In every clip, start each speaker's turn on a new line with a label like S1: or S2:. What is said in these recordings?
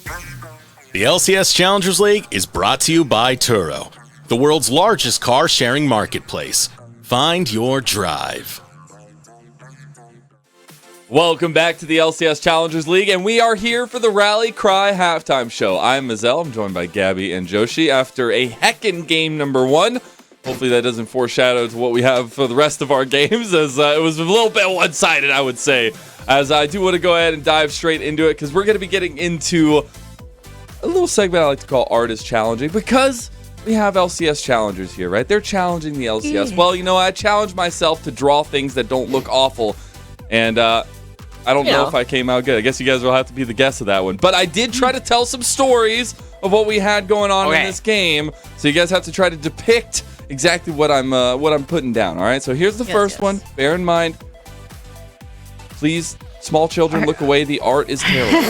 S1: The LCS Challengers League is brought to you by Turo, the world's largest car-sharing marketplace. Find your drive.
S2: Welcome back to the LCS Challengers League, and we are here for the Rally Cry halftime show. I'm Mazel. I'm joined by Gabby and Joshi after a heckin' game number one. Hopefully that doesn't foreshadow to what we have for the rest of our games, as it was a little bit one-sided, I would say. As I do want to go ahead and dive straight into it, because we're going to be getting into a little segment I like to call Artist Challenging, because we have LCS challengers here, right? They're challenging the LCS. Yeah. Well, you know, I challenge myself to draw things that don't look awful, and I don't know if I came out good. I guess you guys will have to be the guest of that one. But I did try to tell some stories of what we had going on in this game, so you guys have to try to depict exactly what I'm putting down. All right, so here's the first one. Bear in mind, please, small children, look away. The art is terrible.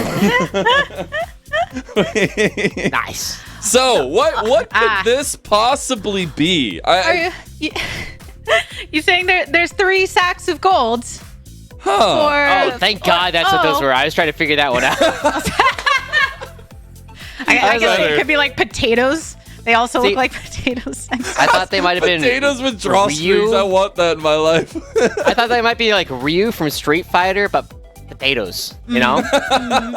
S3: Nice.
S2: So what could this possibly be?
S4: You saying there's 3 sacks of gold?
S2: Huh.
S3: Oh, thank God that's what those were. I was trying to figure that one out.
S4: I guess it could be like potatoes. They also look like potatoes.
S3: I thought they might have been
S2: potatoes with drawstrings. I want that in my life.
S3: I thought they might be like Ryu from Street Fighter, but potatoes, you know?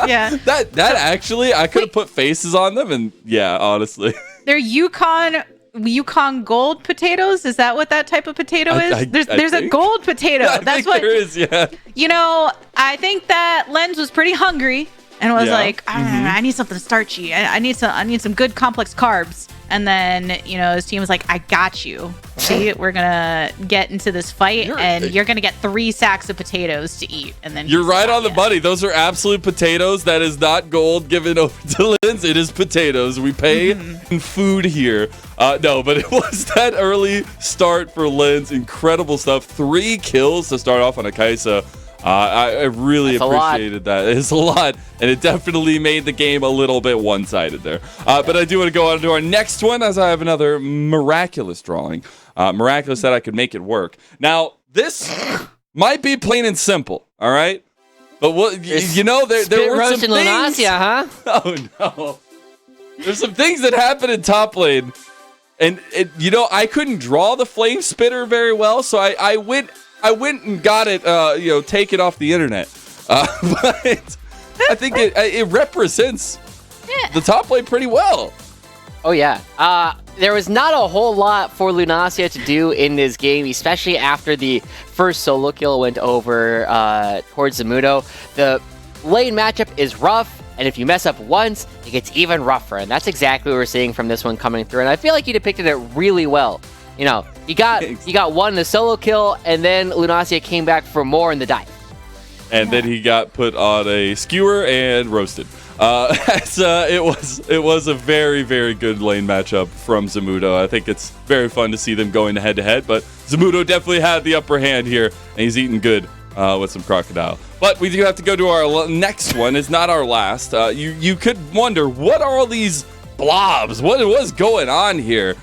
S4: Yeah.
S2: That actually, I could have put faces on them, and yeah, honestly.
S4: They're Yukon gold potatoes. Is that what that type of potato is? There's a gold potato.
S2: That's what there is. Yeah.
S4: You know, I think that Lens was pretty hungry and was like, I need something starchy. I need some good complex carbs. And then, you know, his team was like, I got you. See, we're gonna get into this fight, and you're gonna get 3 sacks of potatoes to eat. And then
S2: you're right on the money. Those are absolute potatoes. That is not gold given over to Lens. It is potatoes. We pay in food here. No, but it was that early start for Lens. Incredible stuff. 3 kills to start off on a Kaisa. I really appreciated that. It's a lot, and it definitely made the game a little bit one-sided there. But I do want to go on to our next one, as I have another miraculous drawing. Miraculous that I could make it work. Now, this might be plain and simple, all right? But what you know, there were some things.
S3: Lunasia, huh?
S2: Oh no! There's some things that happened in top lane, and you know, I couldn't draw the flame spitter very well, so I went and got it, taken off the internet. But I think it represents the top lane pretty well.
S3: Oh, yeah. There was not a whole lot for Lunasia to do in this game, especially after the first solo kill went over towards Zamudo. The lane matchup is rough, and if you mess up once, it gets even rougher. And that's exactly what we're seeing from this one coming through. And I feel like you depicted it really well. You know, you got one in the solo kill, and then Lunasia came back for more in the dive.
S2: And then he got put on a skewer and roasted. It was a very, very good lane matchup from Zamudo. I think it's very fun to see them going head-to-head, but Zamudo definitely had the upper hand here, and he's eating good with some crocodile. But we do have to go to our next one. It's not our last. You could wonder, what are all these blobs? What was going on here?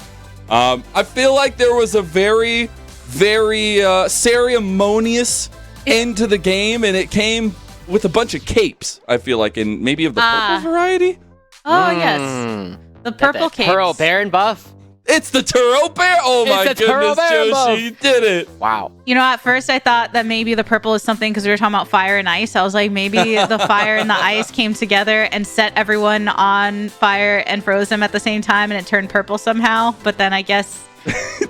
S2: I feel like there was a very, very ceremonious end to the game, and it came with a bunch of capes, I feel like, and maybe of the purple variety.
S4: Oh, yes. The purple capes.
S3: Turo Baron buff.
S2: It's the Turo Bear. Oh, my goodness, Joshi, you did it.
S3: Wow.
S4: You know, at first I thought that maybe the purple is something because we were talking about fire and ice. I was like, maybe the fire and the ice came together and set everyone on fire and froze them at the same time, and it turned purple somehow. But then I guess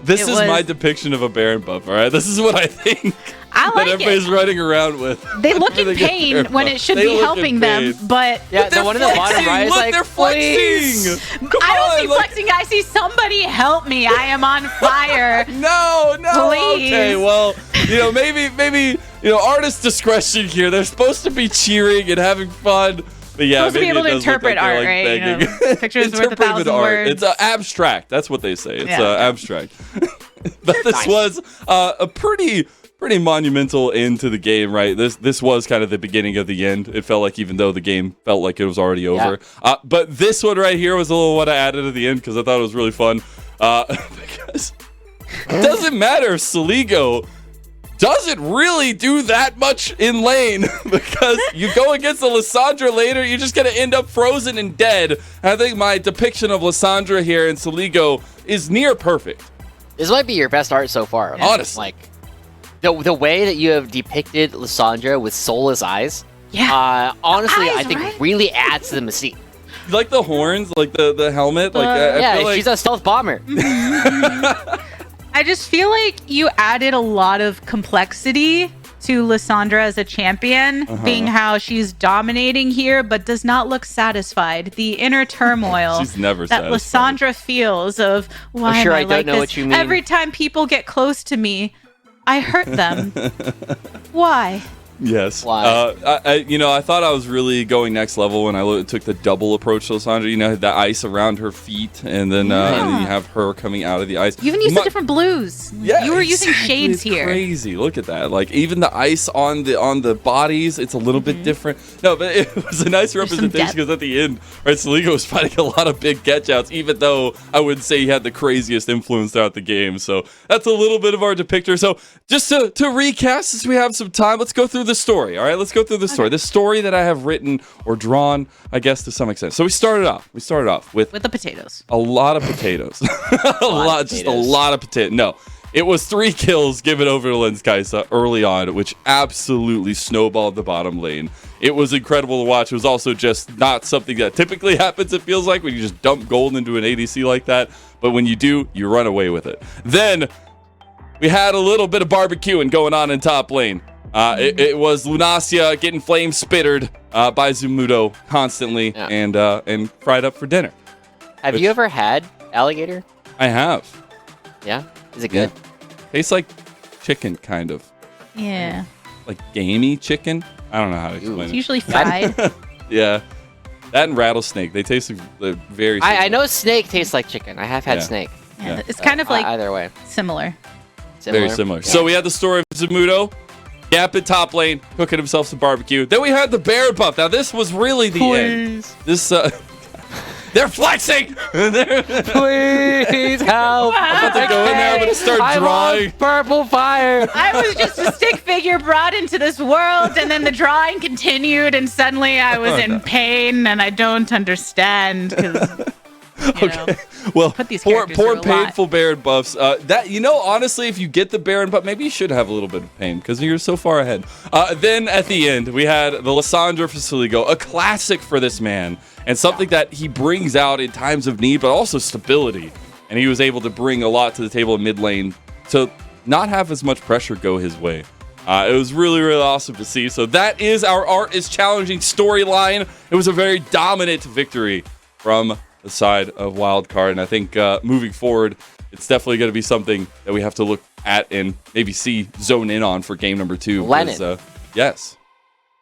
S2: this is my depiction of a Baron buff, all right? This is what I think that everybody's running around with.
S4: They look in pain when it should be helping them, but
S3: the one in the bottom right is like,
S2: they're flexing.
S4: I don't see flexing. I see somebody help me. I am on fire.
S2: No.
S4: Please.
S2: Okay, well, maybe artist discretion here. They're supposed to be cheering and having fun. But yeah,
S4: supposed to be able to interpret art, right? Pictures worth 1,000 words.
S2: It's abstract. That's what they say. It's abstract. But this was a pretty monumental end to the game, right? This was kind of the beginning of the end. It felt like, even though the game felt like it was already over. But this one right here was a little what I added at the end because I thought it was really fun. Because it doesn't matter if Saligo doesn't really do that much in lane because you go against the Lissandra later, you're just going to end up frozen and dead. And I think my depiction of Lissandra here in Soligo is near perfect.
S3: This might be your best art so far.
S2: Honestly.
S3: Like, the way that you have depicted Lissandra with soulless eyes, honestly, I think really adds to the mystique.
S2: You like the horns, like the helmet? Like I feel like
S3: she's a stealth bomber.
S4: I just feel like you added a lot of complexity to Lissandra as a champion, being how she's dominating here, but does not look satisfied. The inner turmoil
S2: she's never
S4: that
S2: satisfied.
S4: Lissandra feels of why am I
S3: don't
S4: like
S3: know
S4: this?
S3: what you mean.
S4: Every time people get close to me, I hurt them. Why?
S2: Yes.
S3: Why?
S2: I thought I was really going next level when I took the double approach to Lissandra. You know, the ice around her feet, and then you have her coming out of the ice.
S4: You even used the different blues.
S2: Yeah,
S4: you were using shades
S2: it's
S4: here.
S2: Crazy. Look at that. Like even the ice on the bodies, it's a little bit different. No, but it was a nice representation because at the end, right, Soligo was fighting a lot of big catch-outs, even though I wouldn't say he had the craziest influence throughout the game. So that's a little bit of our depictor. So just to recast, since we have some time, let's go through the story. All right, let's go through the story. The story that I have written or drawn, I guess, to some extent. So we started off with
S4: the potatoes.
S2: a lot of potatoes. a lot of potatoes. No, it was 3 kills given over to Lenskai'Sa early on, which absolutely snowballed the bottom lane. It was incredible to watch. It was also just not something that typically happens, it feels like, when you just dump gold into an ADC like that. But when you do, you run away with it. Then we had a little bit of barbecuing going on in top lane. It was Lunacia getting flame spittered by Zumudo constantly and fried up for dinner.
S3: Have you ever had alligator?
S2: I have.
S3: Yeah? Is it good?
S2: Tastes like chicken, kind of.
S4: Yeah.
S2: Like gamey chicken. I don't know how to explain
S4: It's
S2: it.
S4: usually fried.
S2: Yeah. That and rattlesnake. They taste very similar.
S3: I know snake tastes like chicken. I have had snake.
S4: Yeah, it's kind of like
S3: either way.
S4: similar.
S2: Very similar.
S3: Yeah.
S2: So we had the story of Zumudo. Gap in top lane, cooking himself some barbecue. Then we had the bear buff. Now this was really the end. This they're flexing.
S3: Please help!
S2: I'm about to go in there. I'm gonna start drawing.
S3: Purple fire.
S4: I was just a stick figure brought into this world, and then the drawing continued, and suddenly I was in pain, and I don't understand because.
S2: Okay. Well,
S4: put these
S2: poor
S4: characters through a lot.
S2: painful Baron buffs. Honestly, if you get the Baron buff, maybe you should have a little bit of pain because you're so far ahead. Then at the end, we had the Lissandra for Soligo, a classic for this man, and something that he brings out in times of need, but also stability. And he was able to bring a lot to the table in mid lane to not have as much pressure go his way. It was really, really awesome to see. So that is our Art is Challenging storyline. It was a very dominant victory from the side of Wildcard, and I think moving forward, it's definitely going to be something that we have to look at and maybe zone in on for game number 2.
S3: Lennon.
S2: Yes.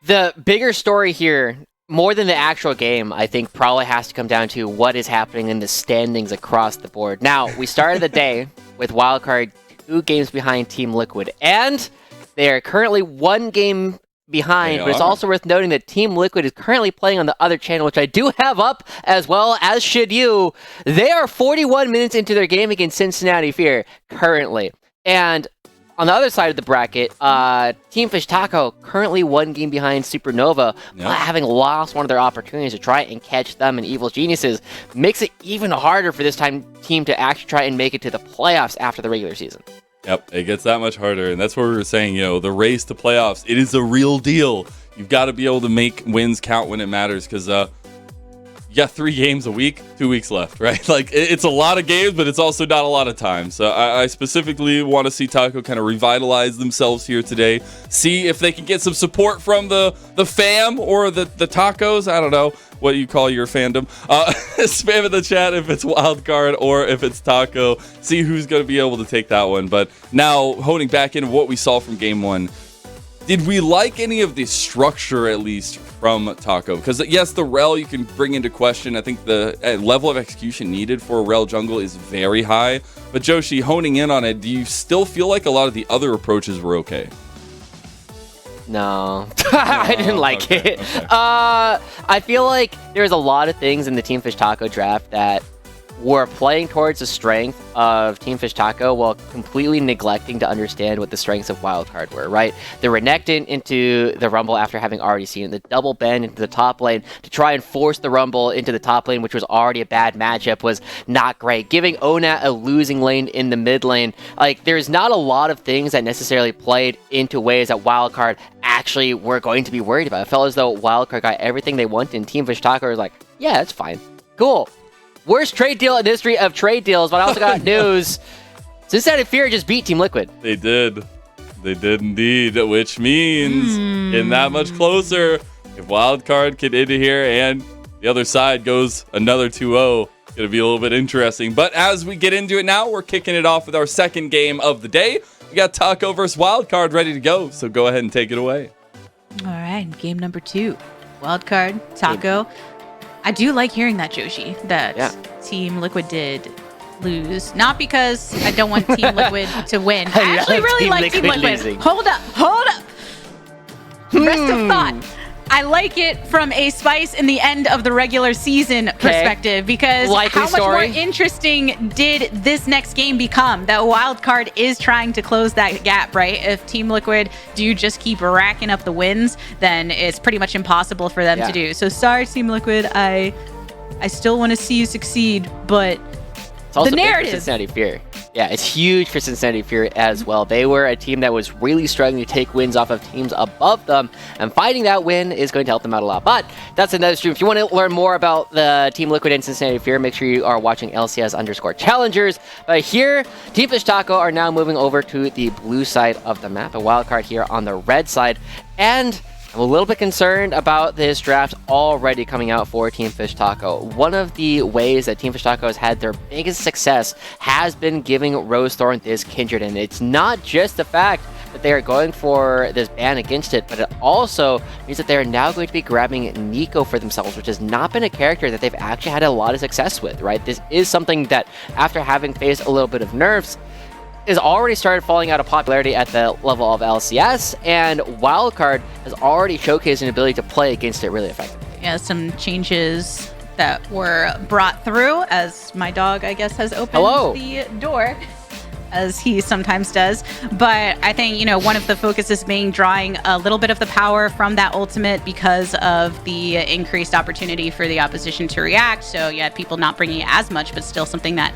S3: The bigger story here, more than the actual game, I think probably has to come down to what is happening in the standings across the board. Now, we started the day with Wildcard 2 games behind Team Liquid, and they are currently 1 game behind, but it's also worth noting that Team Liquid is currently playing on the other channel, which I do have up, as well as should you. They are 41 minutes into their game against Cincinnati Fear currently. And on the other side of the bracket, Team Fish Taco currently 1 game behind Supernova, having lost one of their opportunities to try and catch them and Evil Geniuses. Makes it even harder for this team to actually try and make it to the playoffs after the regular season.
S2: Yep, it gets that much harder, and that's what we were saying, the race to playoffs, it is a real deal. You've got to be able to make wins count when it matters, because you got 3 games a week, 2 weeks left, right? Like, it's a lot of games, but it's also not a lot of time. So I specifically want to see Taco kind of revitalize themselves here today, see if they can get some support from the fam or the tacos. I don't know what you call your fandom. Spam in the chat if it's Wildcard or if it's Taco. See who's going to be able to take that one. But now, honing back into what we saw from game 1, did we like any of the structure, at least, from Taco? Because, yes, the Rel you can bring into question. I think the level of execution needed for a Rel jungle is very high. But, Joshi, honing in on it, do you still feel like a lot of the other approaches were okay?
S3: No, I didn't like it.
S2: Okay.
S3: I feel like there's a lot of things in the Team Fish Taco draft that were playing towards the strength of Team Fish Taco while completely neglecting to understand what the strengths of Wildcard were, right? The Renekton into the Rumble after having already seen the double bend into the top lane to try and force the Rumble into the top lane, which was already a bad matchup, was not great. Giving Onat a losing lane in the mid lane, like, there's not a lot of things that necessarily played into ways that Wildcard actually were going to be worried about. It felt as though Wildcard got everything they wanted, and Team Fish Taco was like, yeah, that's fine. Cool. Worst trade deal in the history of trade deals, but I also got news. Cincinnati Fear just beat Team Liquid.
S2: They did. They did indeed, which means getting that much closer. If Wildcard get into here and the other side goes another 2-0, it's going to be a little bit interesting. But as we get into it now, we're kicking it off with our second game of the day. We got Taco versus Wildcard ready to go, so go ahead and take it away.
S4: All right, game number 2. Wildcard, Taco. I do like hearing that, Joshi, that Team Liquid did lose. Not because I don't want Team Liquid to win. I actually really like Team Liquid.
S3: Losing.
S4: Hold up. Rest of thought. I like it from a spice in the end of the regular season perspective, because how much more interesting did this next game become? That Wildcard is trying to close that gap, right? If Team Liquid do just keep racking up the wins, then it's pretty much impossible for them to do. So sorry, Team Liquid. I still want to see you succeed, but
S3: it's also
S4: the narrative.
S3: Big for Cincinnati Fear. Yeah, it's huge for Cincinnati Fear as well. They were a team that was really struggling to take wins off of teams above them, and finding that win is going to help them out a lot. But that's another stream. If you want to learn more about the Team Liquid and Cincinnati Fear, make sure you are watching LCS Challengers. But here, Team Fish Taco are now moving over to the blue side of the map. A Wildcard here on the red side. And I'm a little bit concerned about this draft already coming out for Team Fish Taco. One of the ways that Team Fish Taco has had their biggest success has been giving Rosethorn this Kindred. And it's not just the fact that they are going for this ban against it, but it also means that they are now going to be grabbing Nico for themselves, which has not been a character that they've actually had a lot of success with, right? This is something that, after having faced a little bit of nerfs, is already started falling out of popularity at the level of LCS, and Wildcard has already showcased an ability to play against it really effectively.
S4: Yeah, some changes that were brought through, as my dog, I guess, has opened the door, as he sometimes does. But I think, one of the focuses being drawing a little bit of the power from that ultimate because of the increased opportunity for the opposition to react. So yeah, people not bringing as much, but still something that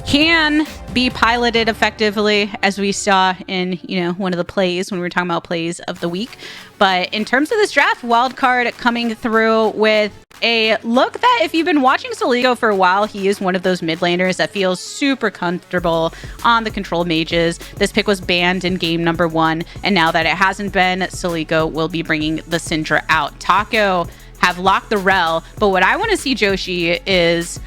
S4: can be piloted effectively, as we saw in, one of the plays when we were talking about plays of the week. But in terms of this draft, Wildcard coming through with a look that, if you've been watching Soligo for a while, he is one of those mid laners that feels super comfortable on the control mages. This pick was banned in game number 1, and now that it hasn't been, Soligo will be bringing the Syndra out. Taco have locked the Rel, but what I want to see, Joshi, is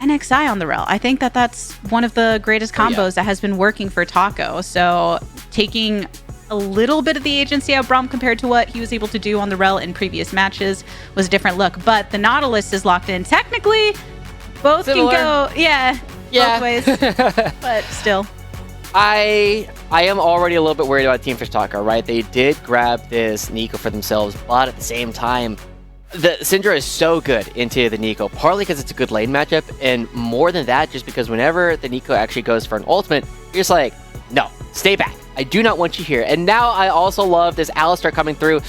S4: NXI on the Rel. I think that that's one of the greatest combos that has been working for Taco. So taking a little bit of the agency out of Braum compared to what he was able to do on the Rel in previous matches was a different look. But the Nautilus is locked in. Technically, both can go, both ways. But still.
S3: I am already a little bit worried about Team Fish Taco, right? They did grab this Nico for themselves, but at the same time, the Syndra is so good into the Nico, partly because it's a good lane matchup, and more than that, just because whenever the Nico actually goes for an ultimate, you're just like, no, stay back. I do not want you here. And now I also love this Alistar coming through.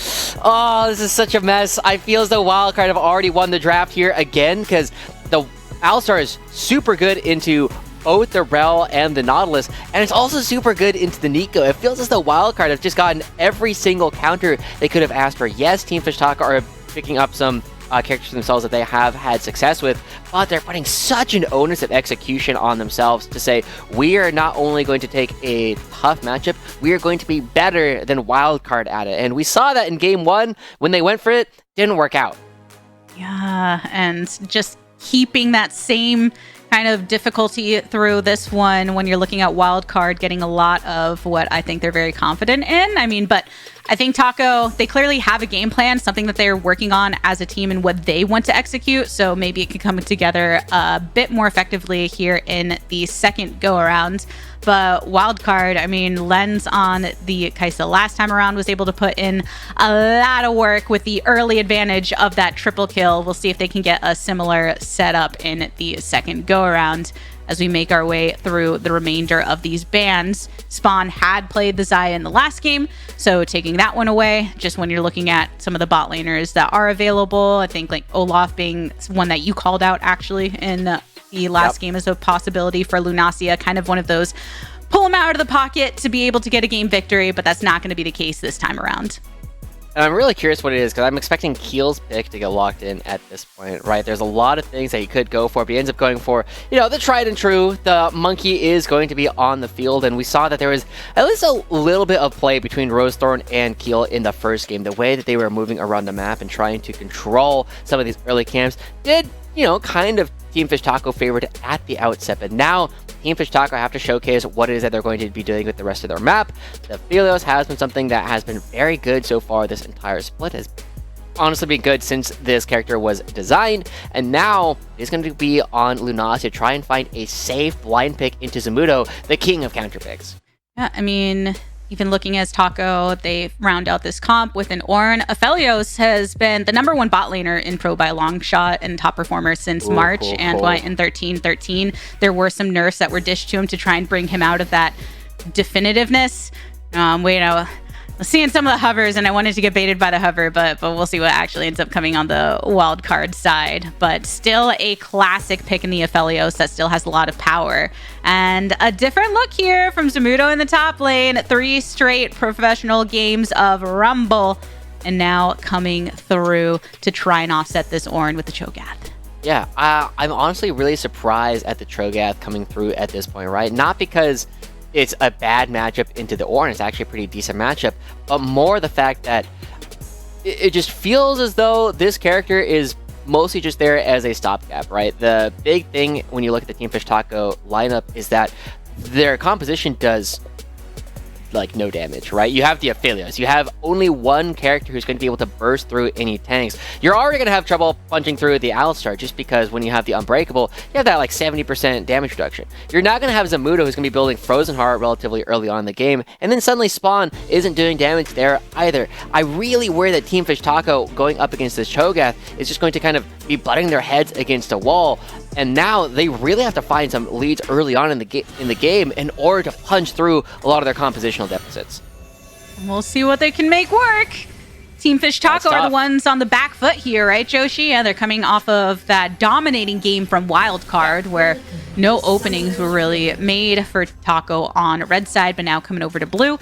S3: Oh, this is such a mess. I feel as though Wildcard have already won the draft here again, because the Alistar is super good into both the Rel and the Nautilus, and it's also super good into the Nico. It feels as though Wildcard have just gotten every single counter they could have asked for. Yes, Team Fish Taco are picking up some characters themselves that they have had success with, but they're putting such an onus of execution on themselves to say, we are not only going to take a tough matchup, we are going to be better than Wildcard at it. And we saw that in game 1, when they went for it, didn't work out.
S4: Yeah, and just keeping that same kind of difficulty through this one when you're looking at Wildcard getting a lot of what I think they're very confident in. But I think Taco, they clearly have a game plan, something that they're working on as a team and what they want to execute. So maybe it can come together a bit more effectively here in the second go around. But Wildcard, I mean, Lens on the Kai'Sa last time around was able to put in a lot of work with the early advantage of that triple kill. We'll see if they can get a similar setup in the second go-around as we make our way through the remainder of these bans. Spawn had played the Xayah in the last game, so taking that one away, just when you're looking at some of the bot laners that are available, I think like Olaf being one that you called out actually in the last game as a possibility for Lunacia, kind of one of those pull them out of the pocket to be able to get a game victory, but that's not going to be the case this time around.
S3: And I'm really curious what it is, because I'm expecting Keel's pick to get locked in at this point, right? There's a lot of things that he could go for, but he ends up going for, the tried and true. The monkey is going to be on the field, and we saw that there was at least a little bit of play between Rosethorn and Keel in the first game. The way that they were moving around the map and trying to control some of these early camps did, kind of Team Fish Taco favored at the outset, but now Team Fish Taco have to showcase what it is that they're going to be doing with the rest of their map. The Phelios has been something that has been very good so far. This entire split has honestly been good since this character was designed, and now it's going to be on Lunacia to try and find a safe blind pick into Zamudo, the king of counter picks.
S4: Yeah, I mean, even looking as Taco, they round out this comp with an Ornn. Aphelios has been the number one bot laner in Pro by a long shot and top performer since March, and in 13-13. There were some nerfs that were dished to him to try and bring him out of that definitiveness. Seeing some of the hovers, and I wanted to get baited by the hover, but we'll see what actually ends up coming on the wild card side. But still a classic pick in the Aphelios that still has a lot of power. And a different look here from Zamudo in the top lane. 3 straight professional games of Rumble, and now coming through to try and offset this Ornn with the Cho'Gath.
S3: Yeah, I'm honestly really surprised at the Cho'Gath coming through at this point, right? Not because it's a bad matchup into the Ornn, it's actually a pretty decent matchup, but more the fact that it just feels as though this character is mostly just there as a stopgap, right? The big thing when you look at the Team Fish Taco lineup is that their composition does no damage, right? You have the Aphelios. You have only one character who's going to be able to burst through any tanks. You're already going to have trouble punching through the Alistar just because when you have the Unbreakable, you have that 70% damage reduction. You're not going to have Zamudo who's going to be building Frozen Heart relatively early on in the game, and then suddenly Spawn isn't doing damage there either. I really worry that Team Fish Taco going up against this Cho'Gath is just going to kind of be butting their heads against a wall, and now they really have to find some leads early on in the game in order to punch through a lot of their compositional deficits.
S4: We'll see what they can make work. Team Fish Taco are the ones on the back foot here, right, Joshi? Yeah, they're coming off of that dominating game from Wildcard, where no openings were really made for Taco on red side, but now coming over to blue.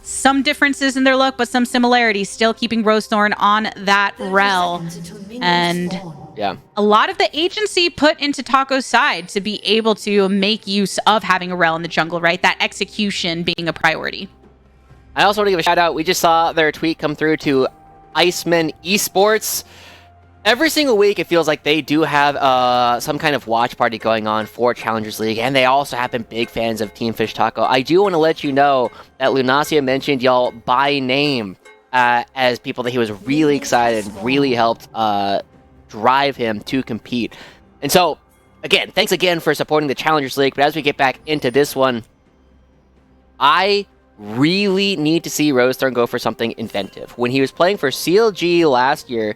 S4: Some differences in their look, but some similarities, still keeping Rosethorn on that rel. And
S3: yeah,
S4: a lot of the agency put into Taco's side to be able to make use of having a rel in the jungle, right? That execution being a priority.
S3: I also want to give a shout out. We just saw their tweet come through to Iceman Esports. Every single week, it feels like they do have some kind of watch party going on for Challengers League, and they also have been big fans of Team Fish Taco. I do want to let you know that Lunacia mentioned y'all by name as people that he was really excited, really helped drive him to compete. And so, again, thanks again for supporting the Challengers League, but as we get back into this one, I really need to see Rosethorn go for something inventive. When he was playing for CLG last year,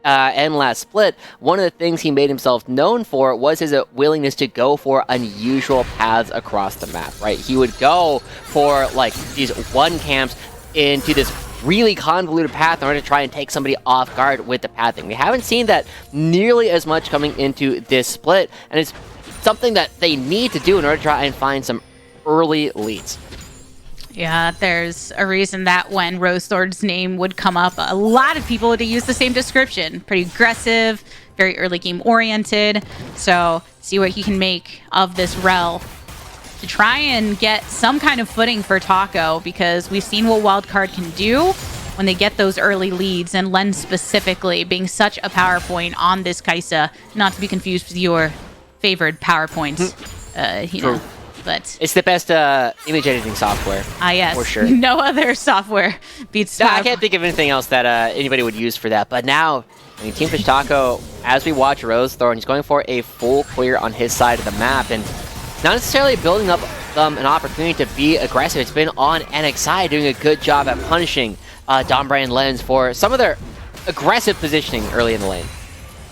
S3: and last split, one of the things he made himself known for was his willingness to go for unusual paths across the map, right? He would go for these one camps into this really convoluted path in order to try and take somebody off guard with the pathing. We haven't seen that nearly as much coming into this split, and it's something that they need to do in order to try and find some early leads.
S4: Yeah, there's a reason that when Rosethorn's name would come up, a lot of people would use the same description. Pretty aggressive, very early game oriented. So see what he can make of this rel to try and get some kind of footing for Taco, because we've seen what Wildcard can do when they get those early leads, and Lens specifically being such a power point on this Kai'Sa, not to be confused with your favored PowerPoints, know. But
S3: it's the best image editing software.
S4: Yes.
S3: For sure.
S4: No other software beats
S3: I can't think of anything else that anybody would use for that. But now, Team Fish Taco, as we watch Rosethorn, he's going for a full clear on his side of the map, and not necessarily building up them an opportunity to be aggressive. It's been on NXI doing a good job at punishing Dombre and Lens for some of their aggressive positioning early in the lane.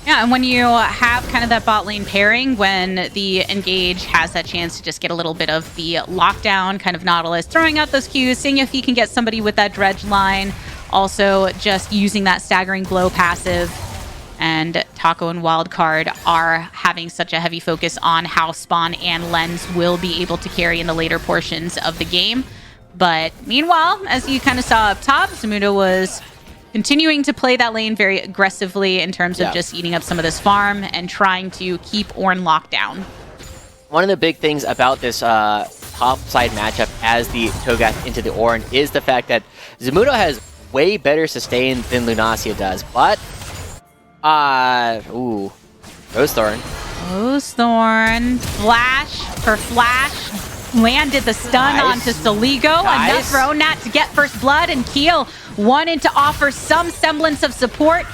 S4: Yeah, and when you have kind of that bot lane pairing, when the Engage has that chance to just get a little bit of the lockdown, kind of Nautilus, throwing out those Qs, seeing if he can get somebody with that dredge line, also just using that staggering blow passive. And Taco and Wildcard are having such a heavy focus on how Spawn and Lens will be able to carry in the later portions of the game. But meanwhile, as you kind of saw up top, Zamudo was continuing to play that lane very aggressively in terms of just eating up some of this farm and trying to keep Ornn locked down.
S3: One of the big things about this top side matchup as the Cho'Gath into the Ornn is the fact that Zamudo has way better sustain than Lunacia does, but Rosethorn.
S4: Rosethorn, flash for flash, landed the stun onto Soligo, enough for Onat to get first blood, and Keel wanted to offer some semblance of support,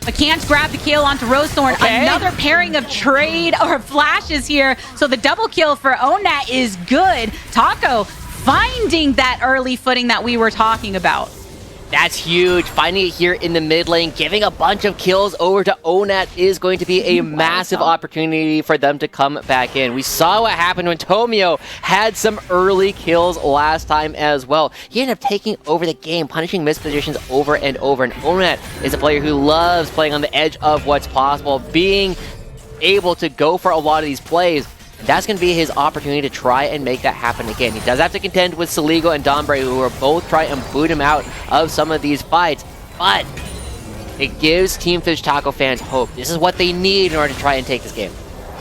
S4: but can't grab the kill onto Rosethorn. Another pairing of trade or flashes here, so the double kill for Onat is good. Taco finding that early footing that we were talking about.
S3: That's huge. Finding it here in the mid lane, giving a bunch of kills over to Onat is going to be a massive opportunity for them to come back in. We saw what happened when Tomio had some early kills last time as well. He ended up taking over the game, punishing mispositions over and over. And Onat is a player who loves playing on the edge of what's possible, being able to go for a lot of these plays. That's going to be his opportunity to try and make that happen again. He does have to contend with Soligo and Dombre, who are both trying and boot him out of some of these fights, but it gives Team Fish Taco fans hope. This is what they need in order to try and take this game.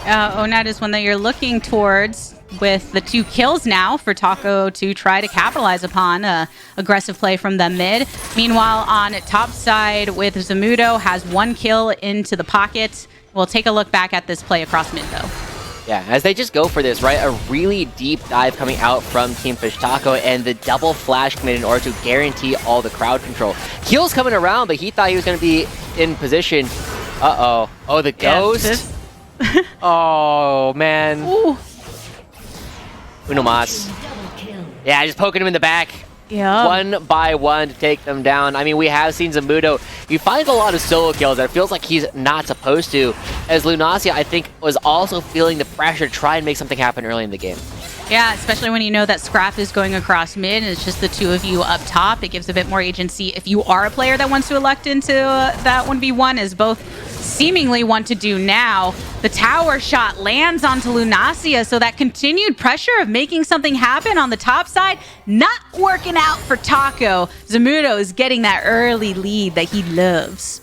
S4: Onat is one that you're looking towards with the 2 kills now for Taco to try to capitalize upon aggressive play from the mid. Meanwhile, on top side with Zamudo, has 1 kill into the pocket. We'll take a look back at this play across mid, though.
S3: Yeah, as they just go for this, right? A really deep dive coming out from Team Fish Taco and the double flash commit in order to guarantee all the crowd control. Keel's coming around, but he thought he was going to be in position. Uh-oh. Oh, the ghost? Oh, man.
S4: Ooh.
S3: Uno mas. Yeah, just poking him in the back.
S4: Yeah.
S3: 1 by 1 to take them down. I mean, we have seen Zamudo. He finds a lot of solo kills that it feels like he's not supposed to. As Lunacia, I think, was also feeling the pressure to try and make something happen early in the game.
S4: Yeah, especially when you know that Scrap is going across mid and it's just the 2 of you up top. It gives a bit more agency if you are a player that wants to elect into that 1v1, as both seemingly want to do now. The tower shot lands onto Lunacia, so that continued pressure of making something happen on the top side, not working out for Taco. Zamudo is getting that early lead that he loves.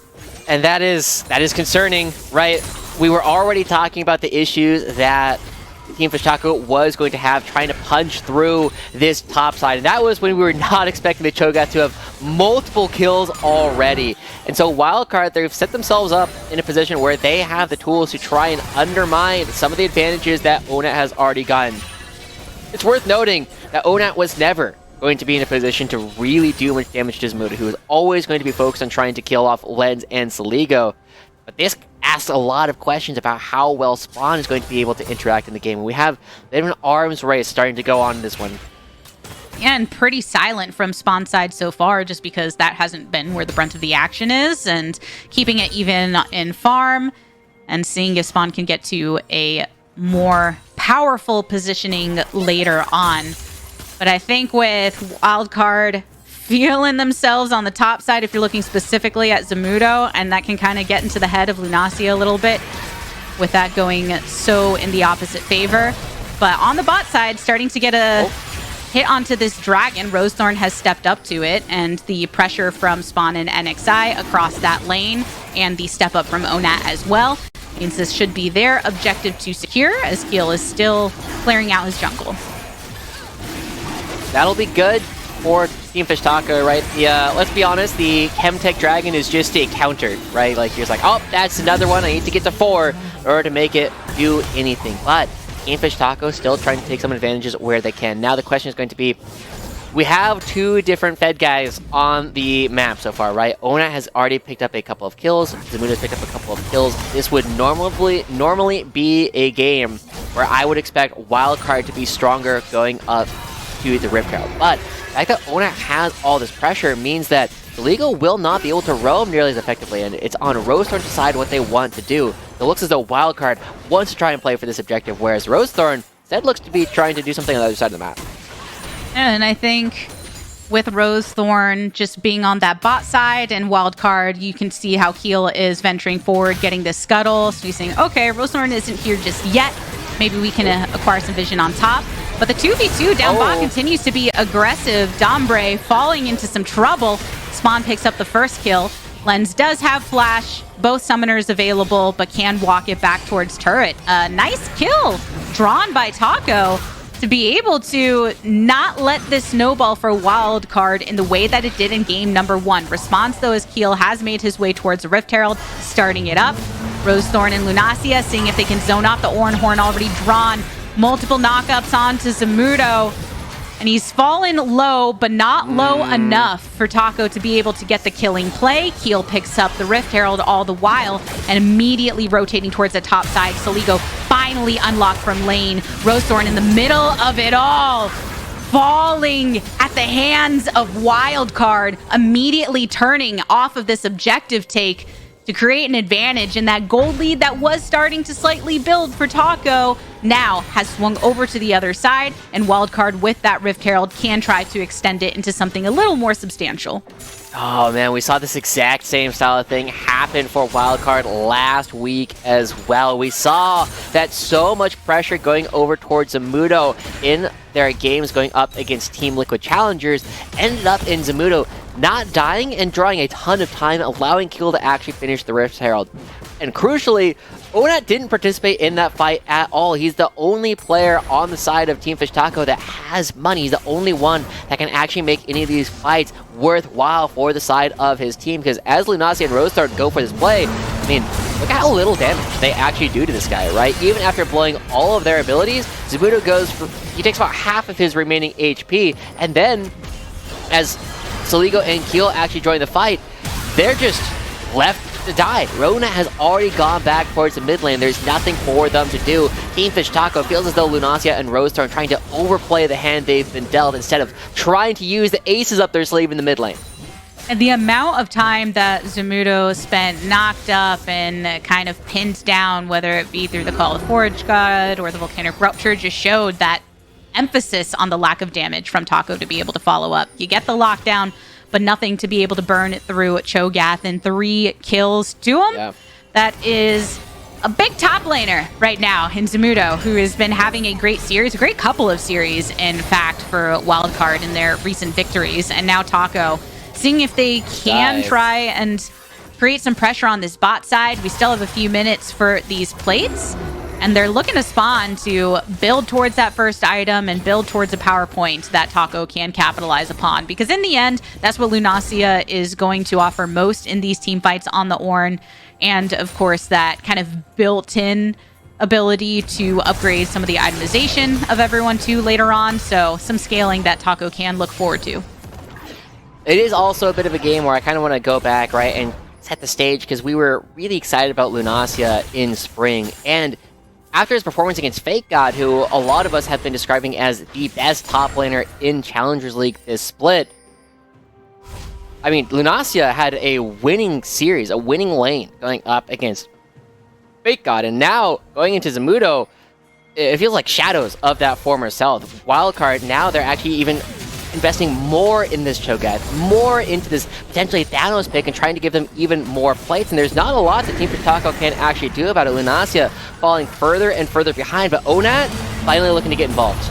S3: And that is concerning, right? We were already talking about the issues that Team Fish Taco was going to have trying to punch through this top side. And that was when we were not expecting the Cho'Gath to have multiple kills already. And so Wildcard, they've set themselves up in a position where they have the tools to try and undermine some of the advantages that Onat has already gotten. It's worth noting that Onat was never going to be in a position to really do much damage to Zamudo, who was always going to be focused on trying to kill off Lens and Soligo. But this asks a lot of questions about how well Spawn is going to be able to interact in the game. We have an arms race starting to go on in this one.
S4: Yeah, and pretty silent from Spawn side so far, just because that hasn't been where the brunt of the action is, and keeping it even in farm and seeing if Spawn can get to a more powerful positioning later on. But I think with Wildcard feeling themselves on the top side, if you're looking specifically at Zamudo, and that can kind of get into the head of Lunacia a little bit, with that going so in the opposite favor. But on the bot side, starting to get a hit onto this dragon. Rosethorn has stepped up to it, and the pressure from Spawn and NXI across that lane, and the step up from Onat as well, means this should be their objective to secure, as Keel is still clearing out his jungle.
S3: That'll be good for Team Fish Taco, right? Let's be honest, the Chemtech Dragon is just a counter, right? Like, you're just like, oh, that's another one. I need to get to 4 in order to make it do anything. But Team Fish Taco still trying to take some advantages where they can. Now the question is going to be, we have 2 different Fed guys on the map so far, right? Onat has already picked up a couple of kills. Zamudo's picked up a couple of kills. This would normally be a game where I would expect Wildcard to be stronger going up to the Rift Herald. But the fact that Onat has all this pressure means that Soligo will not be able to roam nearly as effectively, and it's on Rosethorn to decide what they want to do. It looks as though Wildcard wants to try and play for this objective, whereas Rosethorn instead looks to be trying to do something on the other side of the map.
S4: And I think with Rosethorn just being on that bot side and Wildcard, you can see how Heel is venturing forward, getting this scuttle. So he's saying, okay, Rosethorn isn't here just yet. Maybe we can acquire some vision on top. But the 2v2 down bot continues to be aggressive. Dombre falling into some trouble. Spawn picks up the first kill. Lens does have flash, both summoners available, but can walk it back towards turret. Nice kill drawn by Taco to be able to not let this snowball for Wildcard in the way that it did in game number 1. Response, though, as Keel has made his way towards the Rift Herald, starting it up. Rosethorn and Lunacia seeing if they can zone off the Oran Horn already drawn. Multiple knockups onto Zamudo. And he's fallen low, but not low enough for Taco to be able to get the killing play. Keel picks up the Rift Herald all the while and immediately rotating towards the top side. Soligo finally unlocked from lane. Rosethorn in the middle of it all, falling at the hands of Wildcard, immediately turning off of this objective take to create an advantage, and that gold lead that was starting to slightly build for Taco now has swung over to the other side, and Wildcard with that Rift Herald can try to extend it into something a little more substantial.
S3: Oh man, we saw this exact same style of thing happen for Wildcard last week as well. We saw that so much pressure going over towards Zamudo in their games going up against Team Liquid Challengers ended up in Zamudo not dying and drawing a ton of time, allowing Keel to actually finish the Rift Herald. And crucially, Onat didn't participate in that fight at all. He's the only player on the side of Team Fish Taco that has money. He's the only one that can actually make any of these fights worthwhile for the side of his team, because as Lunacia and Rosethorn go for this play, I mean, look at how little damage they actually do to this guy, right? Even after blowing all of their abilities, Zamudo he takes about half of his remaining HP, and then as Soligo and Keel actually join the fight, they're just left to die. Rona has already gone back towards the mid lane. There's nothing for them to do. Team Fish Taco feels as though Lunacia and Rosethorn are trying to overplay the hand they've been dealt instead of trying to use the aces up their sleeve in the mid lane.
S4: And the amount of time that Zamudo spent knocked up and kind of pinned down, whether it be through the Call of Forge God or the Volcanic Rupture, just showed that emphasis on the lack of damage from Taco to be able to follow up. You get the lockdown, but nothing to be able to burn it through Cho'Gath, and 3 kills to him. Yeah. That is a big top laner right now in Zamudo, who has been having a great series, a great couple of series, in fact, for Wildcard in their recent victories. And now Taco, seeing if they can try and create some pressure on this bot side. We still have a few minutes for these plates, and they're looking to spawn to build towards that first item and build towards a power point that Taco can capitalize upon. Because in the end, that's what Lunacia is going to offer most in these team fights on the Ornn. And of course, that kind of built-in ability to upgrade some of the itemization of everyone too later on. So some scaling that Taco can look forward to.
S3: It is also a bit of a game where I kind of want to go back, right, and set the stage, because we were really excited about Lunacia in spring. And after his performance against Fake God, who a lot of us have been describing as the best top laner in Challengers League this split, I mean, Lunacia had a winning series, a winning lane going up against Fake God, and now going into Zamudo, it feels like shadows of that former self. Wildcard, now they're actually even investing more in this Cho'Gath, more into this potentially Thanos pick, and trying to give them even more plates. And there's not a lot that Team Taco can actually do about it. Lunacia falling further and further behind, but Onat finally looking to get involved.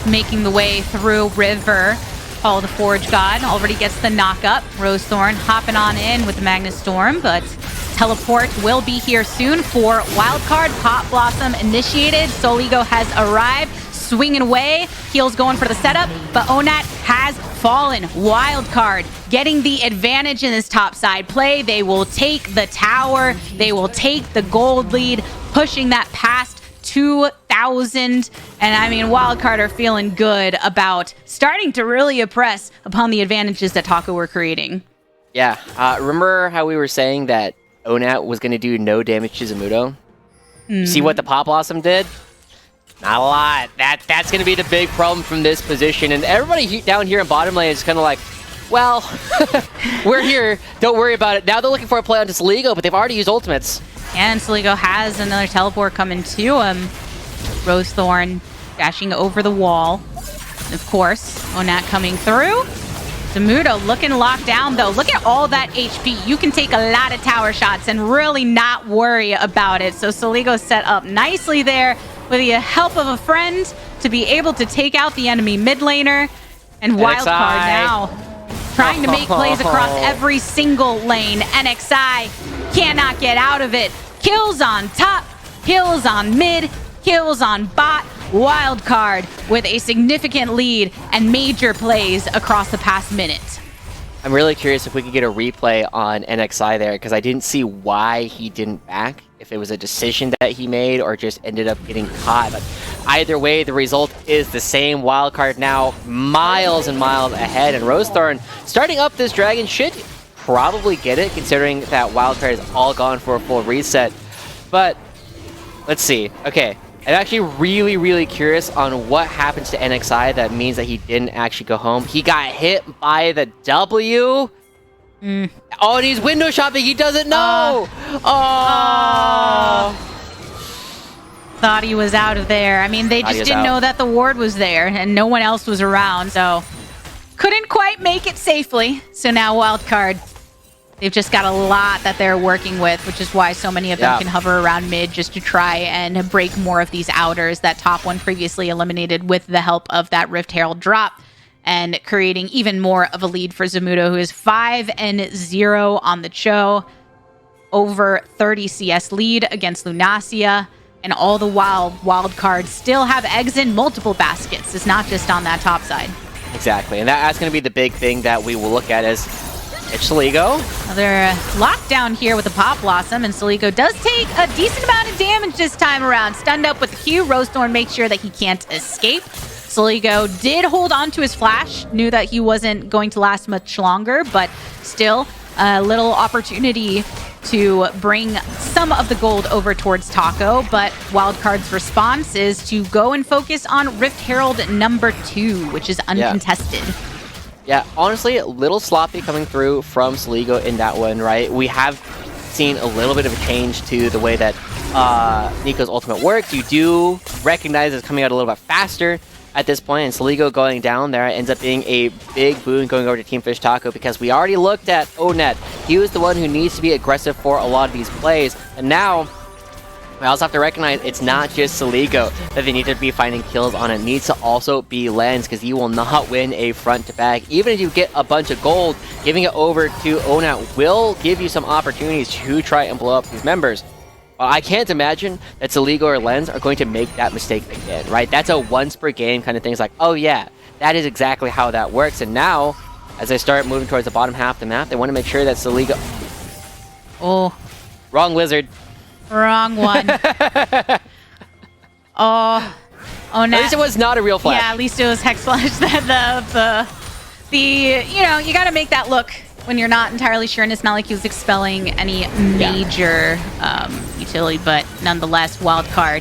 S4: Making the way through River. Call of the Forge God already gets the knock-up. Rosethorn hopping on in with the Magnus Storm, but teleport will be here soon for Wildcard. Pop Blossom initiated. Soligo has arrived. Swinging away. Keel's going for the setup, but Onat has fallen. Wildcard getting the advantage in this top side play. They will take the tower. They will take the gold lead, pushing that past 2,000. And I mean, Wildcard are feeling good about starting to really impress upon the advantages that Taco were creating.
S3: Yeah. Remember how we were saying that Onat was going to do no damage to Zamudo? See what the Pop Blossom did? Not a lot. That's going to be the big problem from this position. And everybody down here in bottom lane is kind of like, well, we're here. Don't worry about it. Now they're looking for a play onto Saligo, but they've already used ultimates.
S4: And Saligo has another teleport coming to him. Rosethorn dashing over the wall. And of course, Onat coming through. Zamudo looking locked down, though. Look at all that HP. You can take a lot of tower shots and really not worry about it. So Saligo set up nicely there with the help of a friend to be able to take out the enemy mid laner. And Wildcard now trying to make plays across every single lane. NXI cannot get out of it. Kills on top, kills on mid, kills on bot. Wildcard with a significant lead and major plays across the past minute.
S3: I'm really curious if we could get a replay on NXI there, because I didn't see why he didn't back, if it was a decision that he made or just ended up getting caught. But either way, the result is the same. Wildcard now miles and miles ahead, and Rosethorn starting up this dragon should probably get it, considering that Wildcard is all gone for a full reset. But let's see. Okay. I'm actually really curious on what happens to NXI that means that he didn't actually go home. He got hit by the W. Oh, and he's window shopping. He doesn't know.
S4: Thought he was out of there. I mean, they just didn't know that the ward was there and no one else was around, so couldn't quite make it safely. So now Wildcard, they've just got a lot that they're working with, which is why so many of them can hover around mid just to try and break more of these outers that top one previously eliminated with the help of that Rift Herald drop, and creating even more of a lead for Zamudo, who is 5-0 on the show, over 30 CS lead against Lunacia, and all the while Wildcard still have eggs in multiple baskets. It's not just on that top side.
S3: Exactly, and that's going to be the big thing that we will look at as it's Saligo.
S4: Another lockdown here with the Pop Blossom, and Saligo does take a decent amount of damage this time around. Stunned up with the Q. Rosethorn makes sure that he can't escape. Saligo did hold on to his flash, knew that he wasn't going to last much longer, but still a little opportunity to bring some of the gold over towards Taco. But Wildcard's response is to go and focus on Rift Herald number 2, which is uncontested.
S3: Yeah, honestly, a little sloppy coming through from Saligo in that one, right? We have seen a little bit of a change to the way that Nico's ultimate works. You do recognize it's coming out a little bit faster at this point, and Saligo going down there ends up being a big boon going over to Team Fish Taco, because we already looked at Onat. He was the one who needs to be aggressive for a lot of these plays, and now we also have to recognize it's not just Saligo that they need to be finding kills on. It needs to also be Lens, because you will not win a front-to-back. Even if you get a bunch of gold, giving it over to Onat will give you some opportunities to try and blow up these members. I can't imagine that Saligo or Lens are going to make that mistake again, right? That's a once per game kind of thing. It's like, oh yeah, that is exactly how that works. And now, as they start moving towards the bottom half of the map, they want to make sure that Saligo...
S4: Oh.
S3: Wrong wizard.
S4: Wrong one. Oh,
S3: at least it was not a real flash.
S4: Yeah, at least it was Hex Flash. You know, you got to make that look when you're not entirely sure, and it's not like he was expelling any major utility, but nonetheless, Wildcard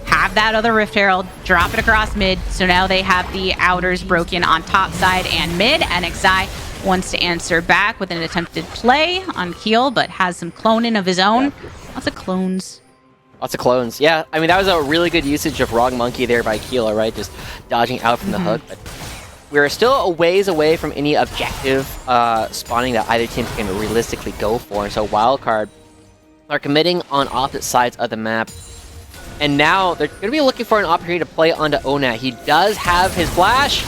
S4: have that other Rift Herald, drop it across mid, so now they have the outers broken on top side and mid. NXI wants to answer back with an attempted play on Keel, but has some cloning of his own. Lots of clones.
S3: Lots of clones. Yeah, I mean, that was a really good usage of Wrong Monkey there by Keela, right? Just dodging out from the hook. But we're still a ways away from any objective spawning that either team can realistically go for. So Wildcard are committing on opposite sides of the map. And now they're going to be looking for an opportunity to play onto Onat. He does have his flash.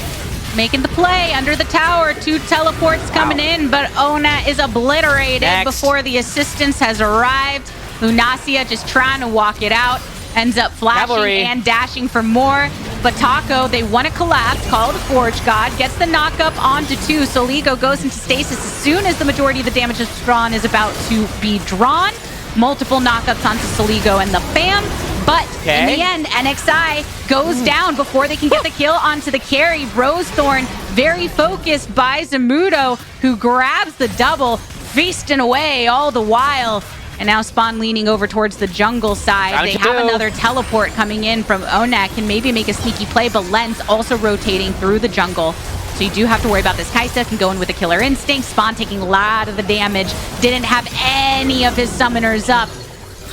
S4: Making the play under the tower. 2 teleports coming in, but Onat is obliterated before the assistance has arrived. Lunacia just trying to walk it out. Ends up flashing and dashing for more. But Taco, they want to collapse. Call the Forge God. Gets the knockup onto 2. Saligo goes into stasis as soon as the majority of the damage is drawn is about to be drawn. Multiple knockups onto Saligo and the fam. But in the end, NXI goes down before they can get the kill onto the carry. Rosethorn, very focused by Zamudo, who grabs the double, feasting away all the while. And now Spawn leaning over towards the jungle side. They have another teleport coming in from ONAC. Can maybe make a sneaky play, but Lens also rotating through the jungle. So you do have to worry about this. Kaisa can go in with a killer instinct. Spawn taking a lot of the damage. Didn't have any of his summoners up.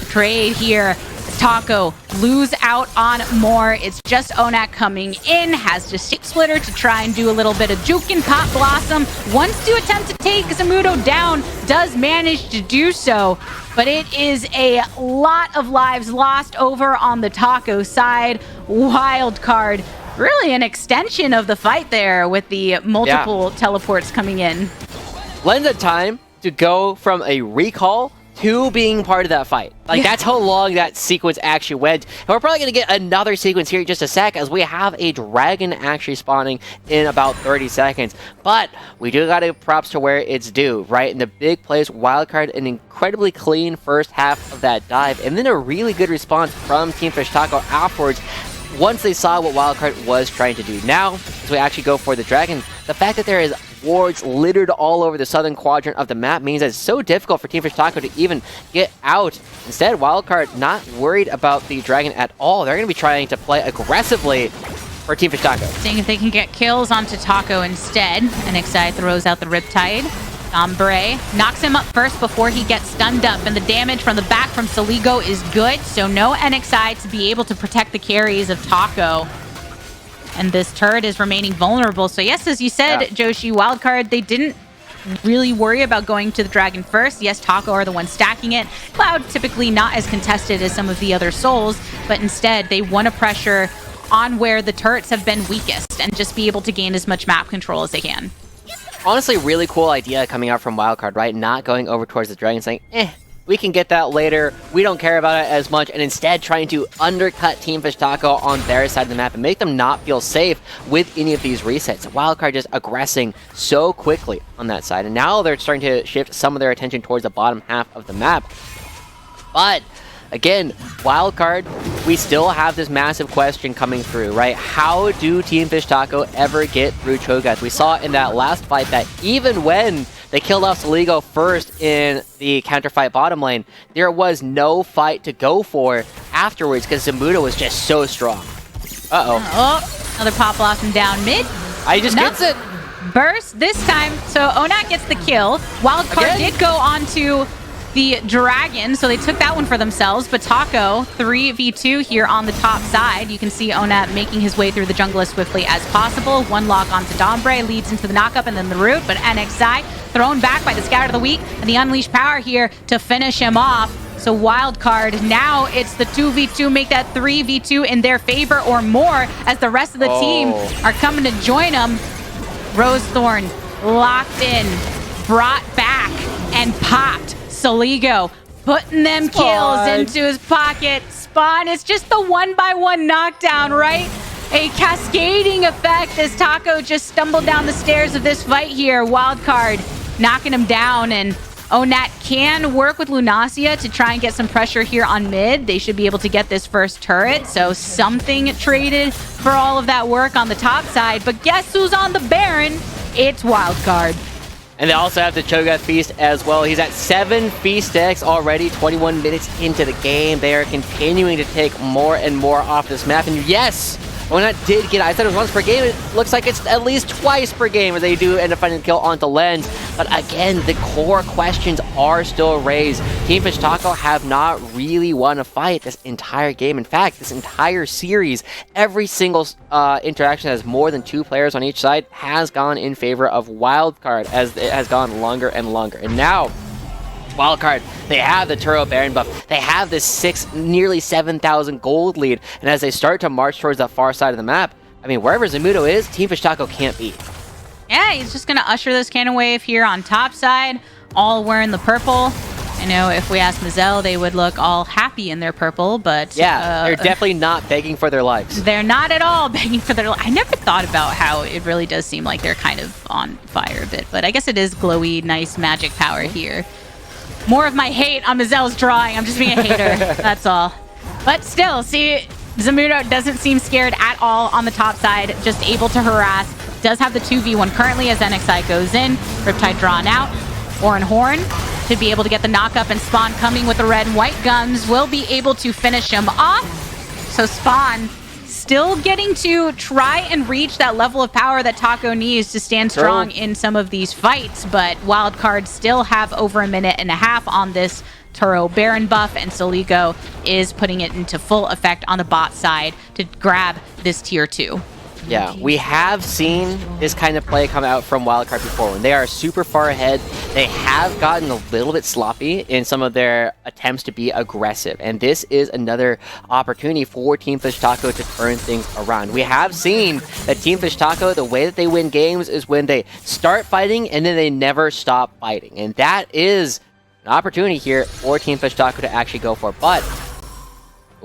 S4: Trade here. Taco lose out on more. It's just ONAC coming in. Has just Shape Splitter to try and do a little bit of juke and Pop Blossom. Wants to attempt to take Zamudo down. Does manage to do so. But it is a lot of lives lost over on the Taco side. Wildcard. Really an extension of the fight there with the multiple teleports coming in.
S3: Lends had time to go from a recall to being part of that fight. Like, that's how long that sequence actually went. And we're probably going to get another sequence here in just a sec, as we have a dragon actually spawning in about 30 seconds. But we do got to give props to where it's due, right? In the big plays, Wildcard, an incredibly clean first half of that dive, and then a really good response from Team Fish Taco afterwards, once they saw what Wildcard was trying to do. Now, as we actually go for the dragon, the fact that there is wards littered all over the southern quadrant of the map means that it's so difficult for Team Fish Taco to even get out. Instead, Wildcard not worried about the dragon at all. They're going to be trying to play aggressively for Team Fish Taco.
S4: Seeing if they can get kills onto Taco instead. NXI throws out the Riptide. Ombre knocks him up first before he gets stunned up, and the damage from the back from Soligo is good, so no NXI to be able to protect the carries of Taco. And this turret is remaining vulnerable. So yes, as you said, Joshi, Wildcard, they didn't really worry about going to the dragon first. Yes, Taco are the ones stacking it. Cloud typically not as contested as some of the other souls, but instead they want to pressure on where the turrets have been weakest and just be able to gain as much map control as they can.
S3: Honestly, really cool idea coming out from Wildcard, right? Not going over towards the dragon, saying, we can get that later. We don't care about it as much, and instead trying to undercut Team Fish Taco on their side of the map and make them not feel safe with any of these resets. Wildcard just aggressing so quickly on that side, and now they're starting to shift some of their attention towards the bottom half of the map. But again, Wildcard, we still have this massive question coming through, right? How do Team Fish Taco ever get through Cho'Gath? We saw in that last fight that even when they killed off Soligo first in the counterfight bottom lane, there was no fight to go for afterwards because Zamudo was just so strong.
S4: Oh, another Pop Blossom down mid.
S3: I just gets it.
S4: Burst this time, so ONAC gets the kill. Wildcard did go onto the dragon, so they took that one for themselves, but Taco 3v2 here on the top side. You can see ONAC making his way through the jungle as swiftly as possible. One lock onto Dombre leads into the knockup and then the root, but NXI thrown back by the Scout of the Week and the Unleashed Power here to finish him off. So Wildcard, now it's the 2v2, make that 3v2 in their favor or more as the rest of the team are coming to join them. Rosethorn locked in, brought back, and popped. Soligo putting them kills into his pocket. Spawn, it's just the one-by-one knockdown, right? A cascading effect as Taco just stumbled down the stairs of this fight here. Wildcard knocking him down, and ONAC can work with Lunacia to try and get some pressure here on mid. They should be able to get this first turret, so something traded for all of that work on the top side. But guess who's on the Baron? It's Wildcard.
S3: And they also have the Cho'Gath Feast as well. He's at 7 Feast stacks already, 21 minutes into the game. They are continuing to take more and more off this map. And yes, ONAC did get, I said it was once per game. It looks like it's at least twice per game as they do end up finding the kill onto Lens. But again, the core questions are still raised. Team Fish Taco have not really won a fight this entire game. In fact, this entire series, every single interaction that has more than 2 players on each side has gone in favor of Wildcard as it has gone longer and longer. And now, Wildcard, they have the Turo Baron buff. They have this nearly 7,000 gold lead. And as they start to march towards that far side of the map, I mean, wherever Zamudo is, Team Fish Taco can't beat.
S4: Yeah, he's just going to usher this cannon wave here on top side, all wearing the purple. I know if we asked Mazel, they would look all happy in their purple, but...
S3: yeah, they're definitely not begging for their lives.
S4: They're not at all begging for their lives. I never thought about how it really does seem like they're kind of on fire a bit, but I guess it is glowy, nice magic power here. More of my hate on Mazel's drawing. I'm just being a hater. That's all. But still, see, Zamudo doesn't seem scared at all on the top side. Just able to harass. Does have the 2v1 currently as NXI goes in. Riptide drawn out. Orin Horn to be able to get the knock-up, and Spawn coming with the red and white guns will be able to finish him off. So Spawn still getting to try and reach that level of power that Taco needs to stand strong in some of these fights, but Wildcard still have over a minute and a half on this Turo Baron buff, and Soligo is putting it into full effect on the bot side to grab this tier 2.
S3: Yeah, we have seen this kind of play come out from Wildcard before. When they are super far ahead, they have gotten a little bit sloppy in some of their attempts to be aggressive. And this is another opportunity for Team Fish Taco to turn things around. We have seen that Team Fish Taco, the way that they win games is when they start fighting and then they never stop fighting. And that is an opportunity here for Team Fish Taco to actually go for. But,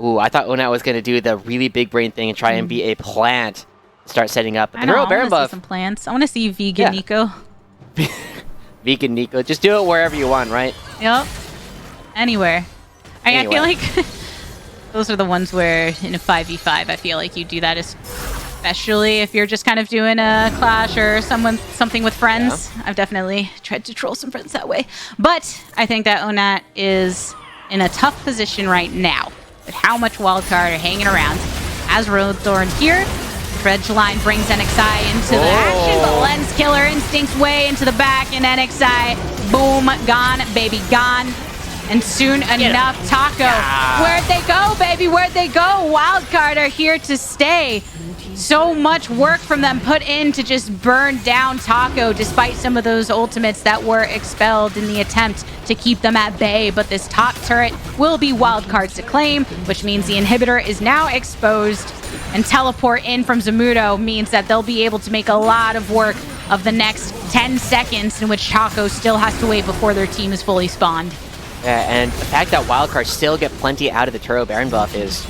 S3: ooh, I thought Onat was going to do the really big brain thing and try and be a plant. Start setting up. But the Hero Baron buff.
S4: Some plants. I want to see vegan Nico.
S3: Vegan Nico. Just do it wherever you want, right?
S4: Yep. Anywhere. I feel like those are the ones where in a 5v5, I feel like you do that, especially if you're just kind of doing a clash or something with friends. Yeah. I've definitely tried to troll some friends that way. But I think that Onat is in a tough position right now with how much Wildcard are hanging around. As Roadthorn here, Dredge line brings NXI into the action, but Lens Killer Instincts way into the back, and NXI, boom, gone, baby, gone. And soon enough, Taco, where'd they go, baby, where'd they go? Wildcard are here to stay. So much work from them put in to just burn down Taco, despite some of those ultimates that were expelled in the attempt to keep them at bay. But this top turret will be Wildcard's to claim, which means the inhibitor is now exposed. And teleport in from Zamudo means that they'll be able to make a lot of work of the next 10 seconds in which Taco still has to wait before their team is fully spawned.
S3: Yeah, and the fact that Wildcard still get plenty out of the Turo Baron buff is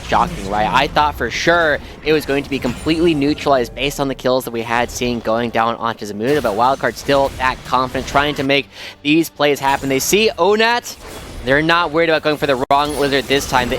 S3: shocking, right? I thought for sure it was going to be completely neutralized based on the kills that we had seen going down onto Zamudo, but Wildcard still that confident, trying to make these plays happen. They see Onat. They're not worried about going for the wrong lizard this time. The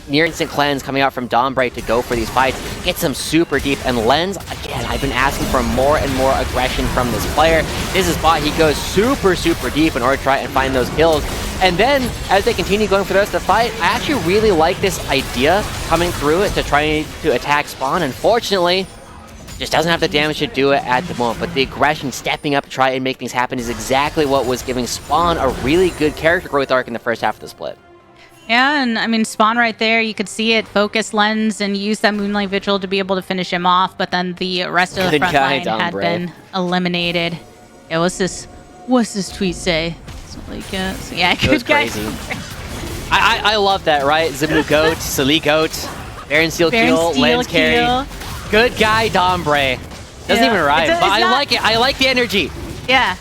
S3: near instant cleanse coming out from Dombright to go for these fights gets them super deep. And Lens, again, I've been asking for more and more aggression from this player. This is why he goes super, super deep in order to try and find those kills. And then, as they continue going for the rest of the fight, I actually really like this idea coming through it to try to attack Spawn. Unfortunately, just doesn't have the damage to do it at the moment, but the aggression stepping up to try and make things happen is exactly what was giving Spawn a really good character growth arc in the first half of the split.
S4: Yeah, and I mean, Spawn right there, you could see it, focus Lens and use that Moonlight Vigil to be able to finish him off, but then the rest of the front line had been eliminated. Yeah, what's this tweet say? Like, so yeah,
S3: it was crazy. I love that, right? Zamu Goat, Sali Goat, Baron Steel Kill, Lens Carry. Good guy, Dombre. Doesn't even rhyme, but I like it. I like the energy.
S4: Yeah.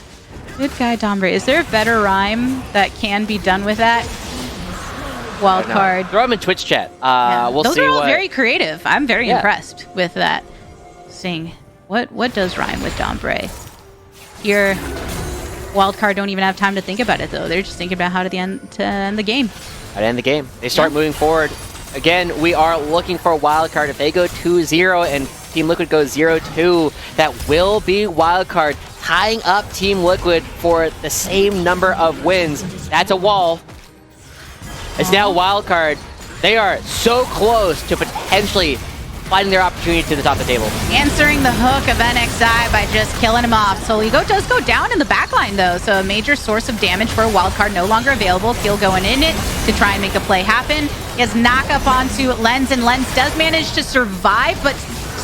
S4: Good guy, Dombre. Is there a better rhyme that can be done with that? Wildcard.
S3: Throw him in Twitch chat. We'll
S4: Those
S3: see
S4: are all very creative. I'm very impressed with that. Seeing what does rhyme with Dombre? Here, Wildcard don't even have time to think about it, though. They're just thinking about how to end the game.
S3: How to end the game. They start moving forward. Again, we are looking for a Wildcard. If they go 2-0 and Team Liquid goes 0-2, that will be Wildcard tying up Team Liquid for the same number of wins. That's a wall. It's now Wildcard. They are so close to potentially finding their opportunity to the top of the table.
S4: Answering the hook of NXI by just killing him off. Soligo does go down in the backline, though, so a major source of damage for a Wildcard no longer available. Kill going in it to try and make a play happen. He has knock up onto Lens, and Lens does manage to survive, but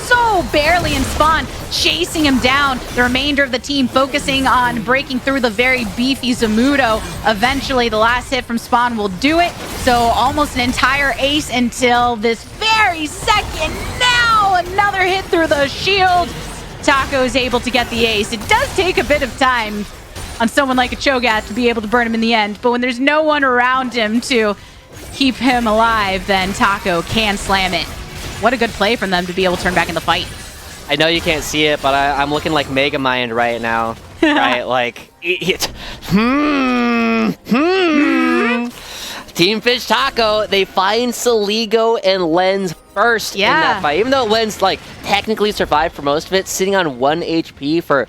S4: so barely, and Spawn chasing him down. The remainder of the team focusing on breaking through the very beefy Zamudo. Eventually, the last hit from Spawn will do it. So almost an entire ace until this very second. Now another hit through the shield. Taco is able to get the ace. It does take a bit of time on someone like a Cho'Gath to be able to burn him in the end, but when there's no one around him to keep him alive, then Taco can slam it. What a good play from them to be able to turn back in the fight.
S3: I know you can't see it, but I'm looking like Megamind right now. Right? Like, Team Fish Taco, they find Soligo and Lens first in that fight. Even though Lens, like, technically survived for most of it, sitting on 1 HP for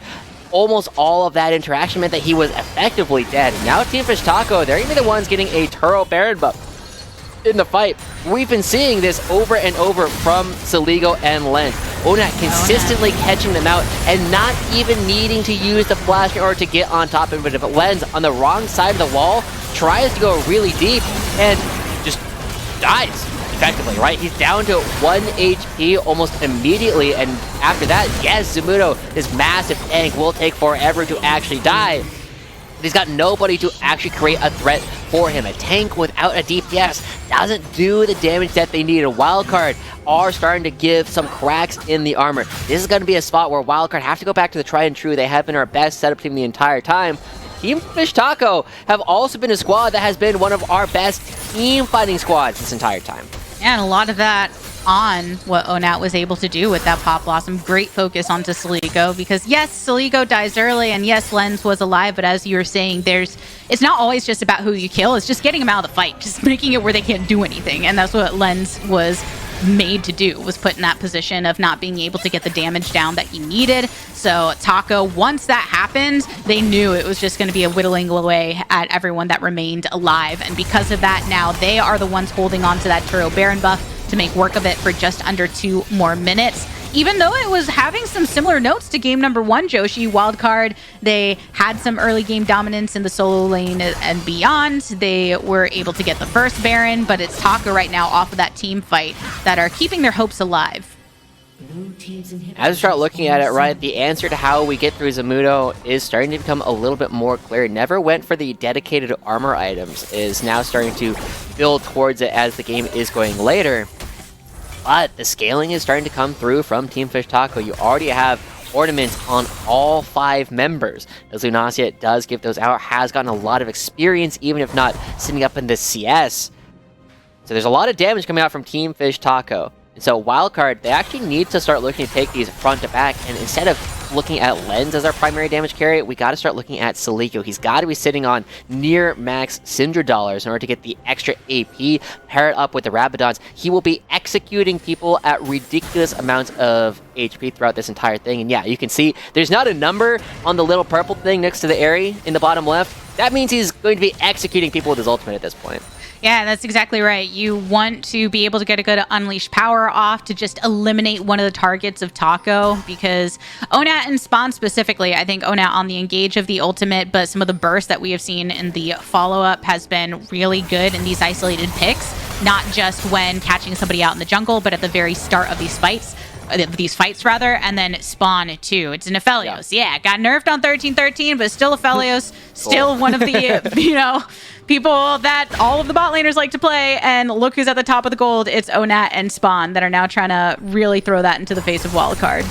S3: almost all of that interaction meant that he was effectively dead. Now Team Fish Taco, they're going to be the ones getting a Turo Baron buff in the fight. We've been seeing this over and over from Saligo and Lens. Onat consistently catching them out and not even needing to use the flash in order to get on top of it. But Lens on the wrong side of the wall tries to go really deep and just dies effectively, right? He's down to 1 HP almost immediately, and after that, yes, Zamudo, this massive tank, will take forever to actually die. He's got nobody to actually create a threat for him. A tank without a DPS doesn't do the damage that they need. A Wildcard are starting to give some cracks in the armor. This is going to be a spot where Wildcard have to go back to the tried and true. They have been our best setup team the entire time. Team Fish Taco have also been a squad that has been one of our best team fighting squads this entire time.
S4: And a lot of that on what Onat was able to do with that Pop Blossom. Great focus onto Saligo, because yes, Saligo dies early, and yes, Lens was alive, but as you were saying, it's not always just about who you kill, it's just getting them out of the fight, just making it where they can't do anything, and that's what Lens was made to do, was put in that position of not being able to get the damage down that he needed. So Taco, once that happened, they knew it was just going to be a whittling away at everyone that remained alive, and because of that, now they are the ones holding on to that Turo Baron buff to make work of it for just under 2 more minutes. Even though it was having some similar notes to game number 1, Joshi, Wildcard, they had some early game dominance in the solo lane and beyond. They were able to get the first Baron, but it's Taco right now off of that team fight that are keeping their hopes alive.
S3: As we start looking at it, right, the answer to how we get through Zamudo is starting to become a little bit more clear. Never went for the dedicated armor items, is now starting to build towards it as the game is going later. But the scaling is starting to come through from Team Fish Taco. You already have ornaments on all 5 members. As Lunacia does give those out, has gotten a lot of experience, even if not sitting up in the CS. So there's a lot of damage coming out from Team Fish Taco. And so Wildcard, they actually need to start looking to take these front to back, and instead of looking at Lens as our primary damage carry, we got to start looking at Saligo. He's got to be sitting on near max Syndra dollars in order to get the extra AP, pair it up with the Rabadons. He will be executing people at ridiculous amounts of HP throughout this entire thing, and yeah, you can see there's not a number on the little purple thing next to the Aerie in the bottom left. That means he's going to be executing people with his ultimate at this point.
S4: Yeah, that's exactly right. You want to be able to get a good unleash power off to just eliminate one of the targets of Taco, because Onat and Spawn specifically, I think Onat on the engage of the ultimate, but some of the bursts that we have seen in the follow-up has been really good in these isolated picks, not just when catching somebody out in the jungle, but at the very start of these fights. And then Spawn too. It's an Aphelios. Yeah, got nerfed on 13-13, but still Aphelios, still one of the, people that all of the bot laners like to play. And look who's at the top of the gold. It's Onat and Spawn that are now trying to really throw that into the face of Wildcard.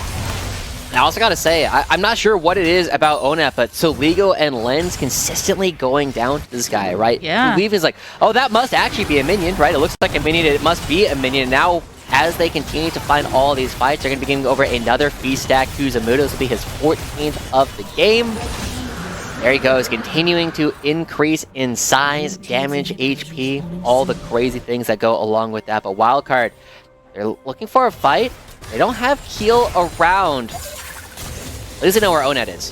S3: I also got to say, I'm not sure what it is about Onat, but Saligo and Lens consistently going down to this guy, right?
S4: Yeah.
S3: Leave is like, oh, that must actually be a minion, right? It looks like a minion. It must be a minion. Now, as they continue to find all these fights, they're going to be getting over another feast stack to Zamudo. This will be his 14th of the game. There he goes, continuing to increase in size, damage, HP, all the crazy things that go along with that. But Wildcard, they're looking for a fight. They don't have Keel around. At least they know where Onat is.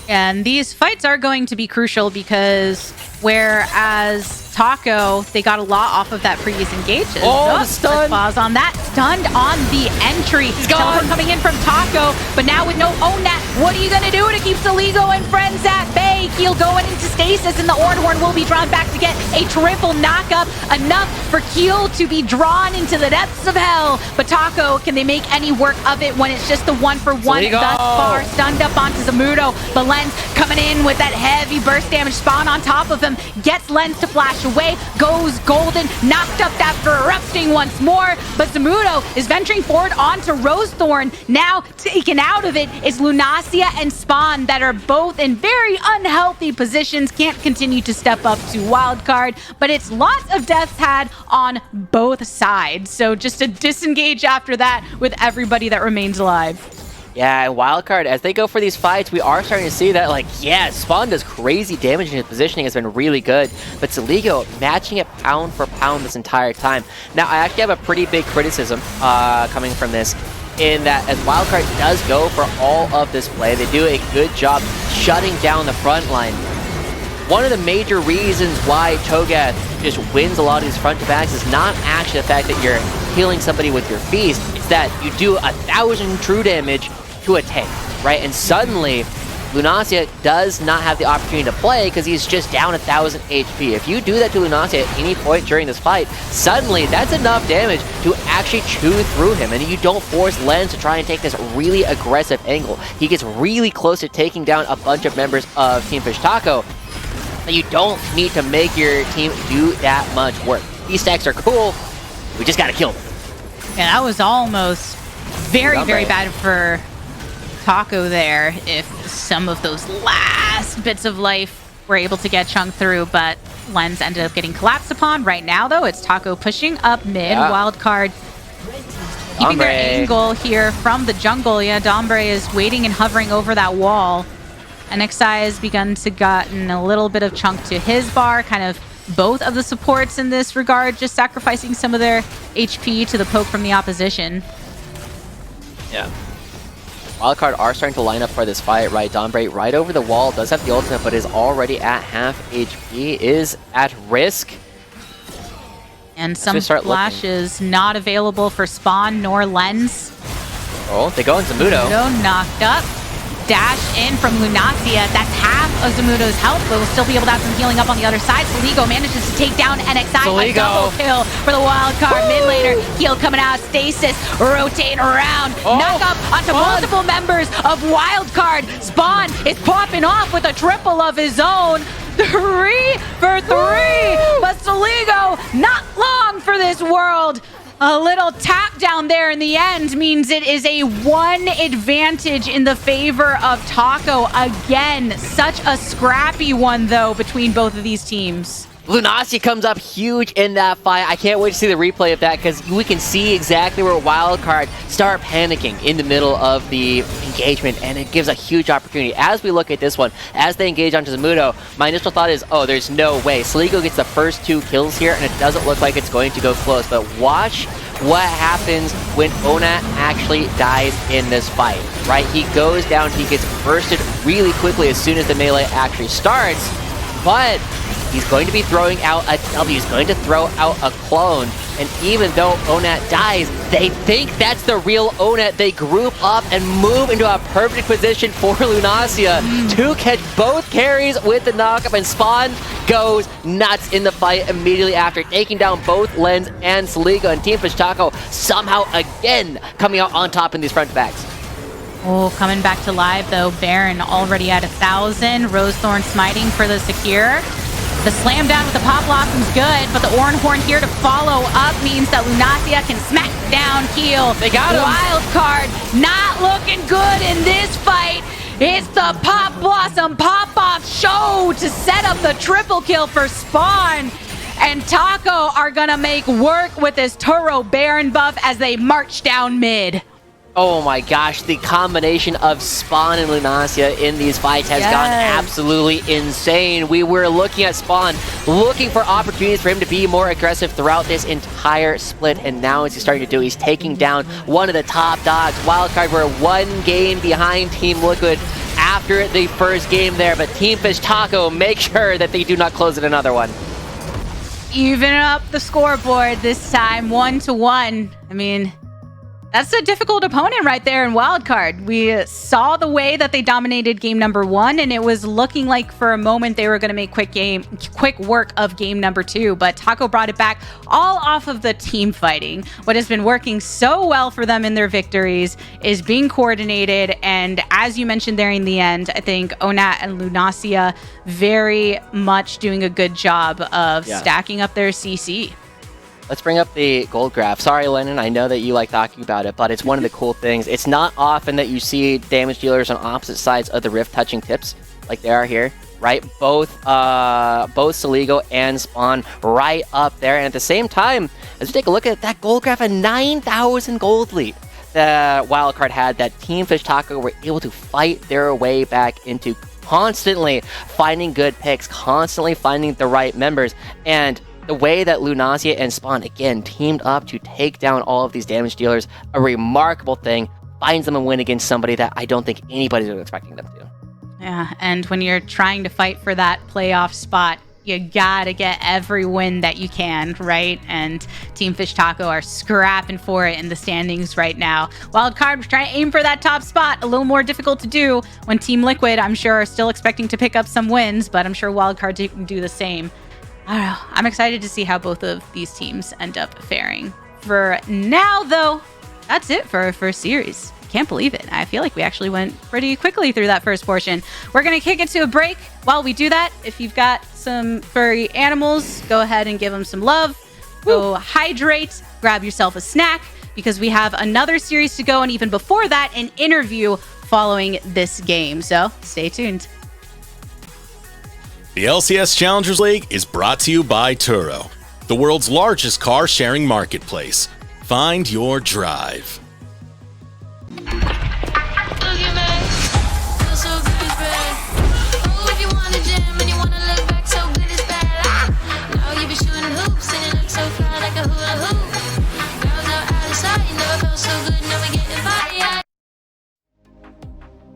S4: And these fights are going to be crucial, because whereas Taco, they got a lot off of that previous engage.
S3: Oh, the stun!
S4: Pause on that. Stunned on the entry. Teleport coming in from Taco, but now with no Onat, what are you going to do to keep Saligo and friends at bay? Keel going into stasis, and the Ornhorn will be drawn back to get a triple knockup. Enough for Keel to be drawn into the depths of hell. But Taco, can they make any work of it when it's just the 1-for-1 thus far? Stunned up onto Zamudo, but Lens coming in with that heavy burst damage. Spawn on top of him, gets Lens to flash away, goes golden, knocked up that erupting once more, but Zamudo is venturing forward onto Rosethorn. Now taken out of it is Lunacia and Spawn that are both in very unhealthy positions, can't continue to step up to Wildcard, but it's lots of deaths had on both sides, so just a disengage after that with everybody that remains alive.
S3: Yeah, Wildcard, as they go for these fights, we are starting to see that, like, yeah, Spawn does crazy damage and his positioning has been really good, but Saligo matching it pound for pound this entire time. Now, I actually have a pretty big criticism coming from this. in that as Wildcard does go for all of this play, they do a good job shutting down the front line. One of the major reasons why Togath just wins a lot of these front to backs is not actually the fact that you're killing somebody with your feast, it's that you do 1,000 true damage to a tank, right? And suddenly, Lunacia does not have the opportunity to play because he's just down 1,000 HP. If you do that to Lunacia at any point during this fight, suddenly that's enough damage to actually chew through him, and you don't force Lens to try and take this really aggressive angle. He gets really close to taking down a bunch of members of Team Fish Taco. You don't need to make your team do that much work. These stacks are cool, we just gotta kill them.
S4: Yeah, that was almost very bad for Taco there if some of those last bits of life were able to get chunked through, but Lens ended up getting collapsed upon. Right now, though, it's Taco pushing up mid. Yeah. Wildcard keeping their angle here from the jungle. Yeah, Dombre is waiting and hovering over that wall. NXI has begun to gotten a little bit of chunk to his bar, kind of both of the supports in this regard, just sacrificing some of their HP to the poke from the opposition.
S3: Yeah. Wildcard are starting to line up for this fight, right? Dombre right over the wall, does have the ultimate, but is already at half HP, is at risk.
S4: And some flashes not available for Spawn nor Lens.
S3: Oh, they go into Zamudo.
S4: Zamudo knocked up. Dash in from Lunacia. That's half of Zamudo's health, but will still be able to have some healing up on the other side. Saligo manages to take down NXI. A double kill for the Wildcard mid laner. Heal coming out. Stasis rotating around. Knock up onto multiple members of Wildcard. Spawn is popping off with a triple of his own. 3 for 3. But Saligo, not long for this world. A little tap down there in the end means it is a 1 advantage in the favor of Taco. Again, such a scrappy one, though, between both of these teams.
S3: Lunacia comes up huge in that fight. I can't wait to see the replay of that because we can see exactly where Wildcard start panicking in the middle of the engagement, and it gives a huge opportunity. As we look at this one, as they engage onto Zamudo, my initial thought is, oh, there's no way. Saligo gets the first 2 kills here, and it doesn't look like it's going to go close. But watch what happens when Onat actually dies in this fight, right? He goes down, he gets bursted really quickly as soon as the melee actually starts, but he's going to be throwing out a W. He's going to throw out a clone. And even though Onat dies, they think that's the real Onat. They group up and move into a perfect position for Lunacia to catch both carries with the knockup. And Spawn goes nuts in the fight immediately after, taking down both Lens and Saligo. And Team Fish Taco somehow again coming out on top in these front backs.
S4: Oh, coming back to live though. Baron already at 1,000. Rosethorn smiting for the secure. The slam down with the Pop Blossom's good, but the Ornhorn here to follow up means that Lunacia can smack down heal.
S3: They got him.
S4: Wildcard not looking good in this fight. It's the Pop Blossom pop-off show to set up the triple kill for Spawn. And Taco are gonna make work with this Turo Baron buff as they march down mid.
S3: Oh my gosh, the combination of Spawn and Lunacia in these fights has gone absolutely insane. We were looking at Spawn, looking for opportunities for him to be more aggressive throughout this entire split, and now as he's starting to do, he's taking down one of the top dogs. Wildcard were 1 game behind Team Liquid after the first game there, but Team Fish Taco make sure that they do not close it another one.
S4: Even up the scoreboard this time, 1-1. I mean, that's a difficult opponent right there in Wildcard. We saw the way that they dominated game number 1, and it was looking like for a moment they were going to make quick work of game number 2. But Taco brought it back all off of the team fighting. What has been working so well for them in their victories is being coordinated. And as you mentioned there in the end, I think Onat and Lunacia very much doing a good job of stacking up their CC.
S3: Let's bring up the gold graph. Sorry, Lennon, I know that you like talking about it, but it's one of the cool things. It's not often that you see damage dealers on opposite sides of the rift touching tips like they are here, right? Both Saligo and Spawn right up there. And at the same time, as we take a look at that gold graph, a 9,000 gold lead that Wildcard had, that Team Fish Taco were able to fight their way back into, constantly finding good picks, constantly finding the right members. And the way that Lunasia and Spawn, again, teamed up to take down all of these damage dealers, a remarkable thing, finds them a win against somebody that I don't think anybody's really expecting them to.
S4: Yeah, and when you're trying to fight for that playoff spot, you gotta get every win that you can, right? And Team Fish Taco are scrapping for it in the standings right now. Wildcard was trying to aim for that top spot. A little more difficult to do when Team Liquid, I'm sure, are still expecting to pick up some wins, but I'm sure Wildcard can do the same. I don't know. I'm excited to see how both of these teams end up faring. For now, though, that's it for our first series. Can't believe it. I feel like we actually went pretty quickly through that first portion. We're going to kick it to a break. While we do that, if you've got some furry animals, go ahead and give them some love. Go hydrate, grab yourself a snack, because we have another series to go, and even before that, an interview following this game. So stay tuned.
S1: The LCS Challengers League is brought to you by Turo, the world's largest car sharing marketplace. Find your drive.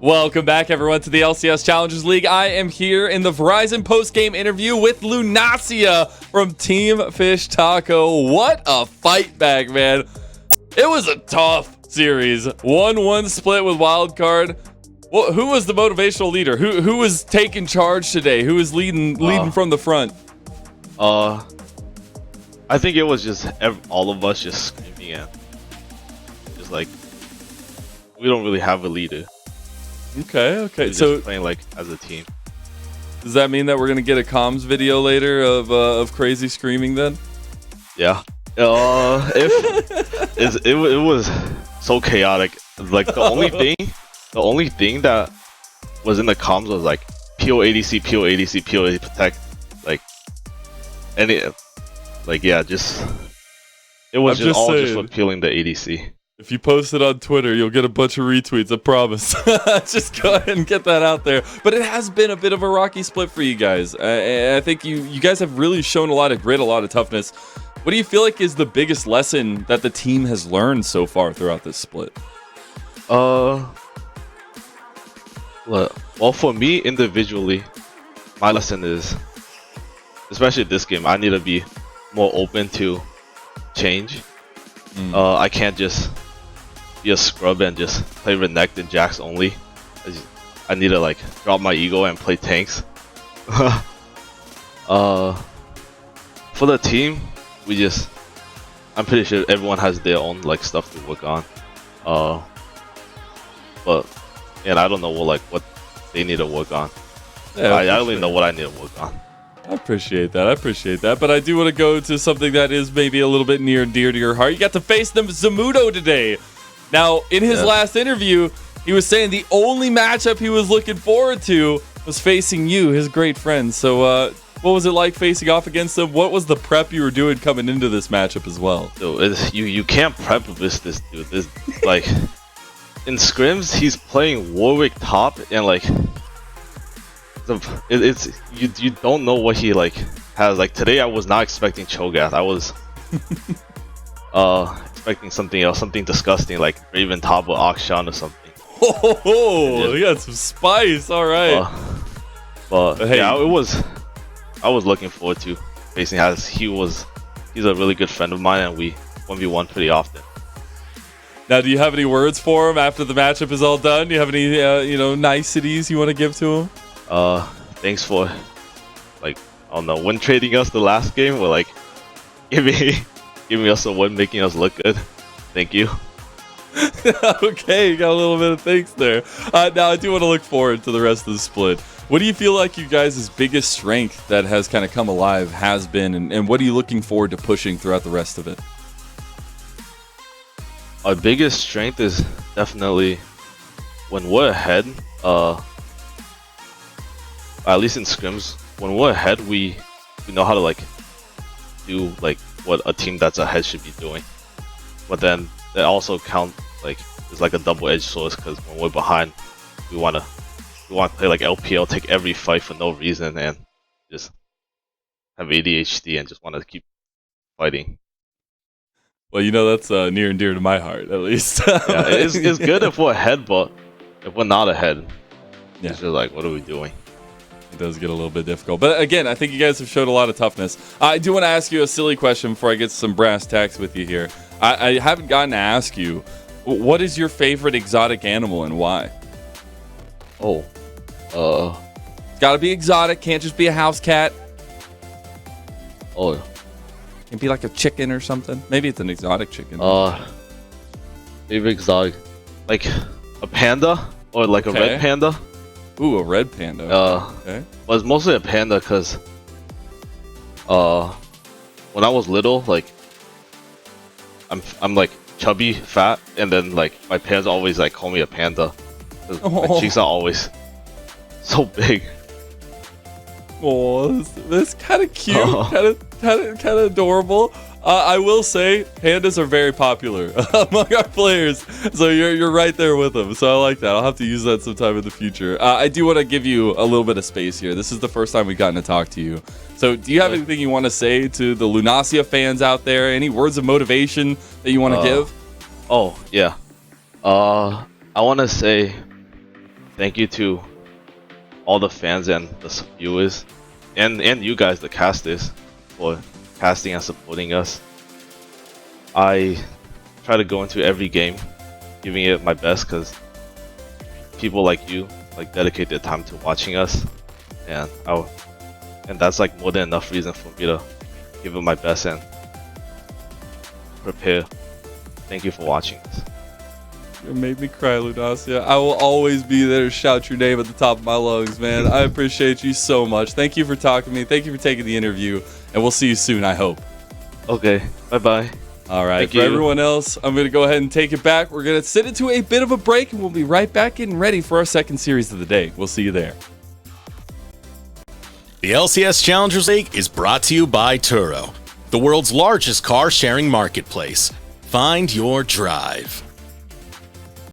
S2: Welcome back, everyone, to the LCS Challengers League. I am here in the Verizon post-game interview with Lunasia from Team Fish Taco. What a fight back, man. It was a tough series. 1-1 split with Wildcard. Well, who was the motivational leader? Who was taking charge today? Who was leading from the front?
S5: I think it was just all of us just screaming and just like, we don't really have a leader.
S2: Okay.
S5: So playing like as a team.
S2: Does that mean that we're gonna get a comms video later of crazy screaming then?
S5: Yeah. It was so chaotic. Like the only thing that was in the comms was like PO ADC, PO ADC, PO ADC protect. Like just it was just all just appealing the ADC.
S2: If you post it on Twitter, you'll get a bunch of retweets, I promise. Just go ahead and get that out there. But it has been a bit of a rocky split for you guys. I think you guys have really shown a lot of grit, a lot of toughness. What do you feel like is the biggest lesson that the team has learned so far throughout this split?
S5: Well, for me individually, my lesson is, especially this game, I need to be more open to change. I can't just be a scrub and just play Renekton and Jax only. I need to like drop my ego and play tanks. For the team, I'm pretty sure everyone has their own like stuff to work on. And I don't know what they need to work on. Yeah, I don't even know what I need to work on.
S2: I appreciate that. But I do want to go to something that is maybe a little bit near and dear to your heart. You got to face them Zamudo today. Now, in his last interview, he was saying the only matchup he was looking forward to was facing you, his great friend. So, what was it like facing off against him? What was the prep you were doing coming into this matchup as well?
S5: Dude, you can't prep with this dude. This like in scrims, he's playing Warwick top and like. You don't know what he like has. Like today I was not expecting Cho'Gath. I was expecting something else, something disgusting like Raven top with Akshan or something.
S2: Oh, you got some spice. All right.
S5: But hey, yeah, I was looking forward to facing as he's a really good friend of mine and we 1v1 pretty often.
S2: Now, do you have any words for him after the matchup is all done? Do you have any niceties you want to give to him?
S5: Thanks for like I don't know, when trading us the last game or like giving us a win, making us look good. Thank you.
S2: Okay, you got a little bit of thanks there. Now I do want to look forward to the rest of the split. What do you feel like you guys' biggest strength that has kind of come alive has been, and what are you looking forward to pushing throughout the rest of it?
S5: Our biggest strength is definitely when we're ahead, at least in scrims, when we're ahead, we know how to like do like what a team that's ahead should be doing. But then they also count like it's like a double-edged sword because when we're behind, we want to play like LPL, take every fight for no reason, and just have ADHD and just want to keep fighting.
S2: Well, you know that's near and dear to my heart, at least.
S5: Yeah, it's good if we're ahead, but if we're not ahead,
S2: Yeah.
S5: it's just like, what are we doing?
S2: It does get a little bit difficult. But again, I think you guys have showed a lot of toughness. I do want to ask you a silly question before I get some brass tacks with you here. I haven't gotten to ask you, what is your favorite exotic animal and why?
S5: Oh,
S2: It's got to be exotic. Can't just be a house cat.
S5: oh,
S2: Can be like a chicken or something. Maybe it's an exotic chicken.
S5: favorite exotic, like a panda or like a
S2: Okay.
S5: red panda.
S2: Ooh, a red panda. Okay.
S5: But it's mostly a panda because, when I was little, like, I'm like chubby, fat, and then like my parents always like call me a panda. 'Cause my cheeks are always so big.
S2: Oh, that's kind of cute,
S5: Oh.
S2: kind of adorable. I will say, pandas are very popular among our players, so you're right there with them. So I like that. I'll have to use that sometime in the future. I do want to give you a little bit of space here. This is the first time we've gotten to talk to you. So do you have anything you want to say to the Lunacia fans out there? Any words of motivation that you want to give?
S5: Oh yeah. I want to say thank you to all the fans and the viewers, and you guys, the casters, for casting and supporting us. I try to go into every game giving it my best because people like you like dedicate their time to watching us, and that's like more than enough reason for me to give it my best and prepare. Thank you for watching us.
S2: You made me cry, Lunacia. I will always be there to shout your name at the top of my lungs, man. I appreciate you so much. Thank you for talking to me. Thank you for taking the interview, and we'll see you soon, I hope.
S5: Okay, bye bye.
S2: All right,
S5: Thank
S2: for
S5: you.
S2: everyone else, I'm going to go ahead and take it back. We're going to sit into a bit of a break, and we'll be right back getting ready for our second series of the day. We'll see you there.
S1: The LCS Challengers League is brought to you by Turo, the world's largest car sharing marketplace. Find your drive.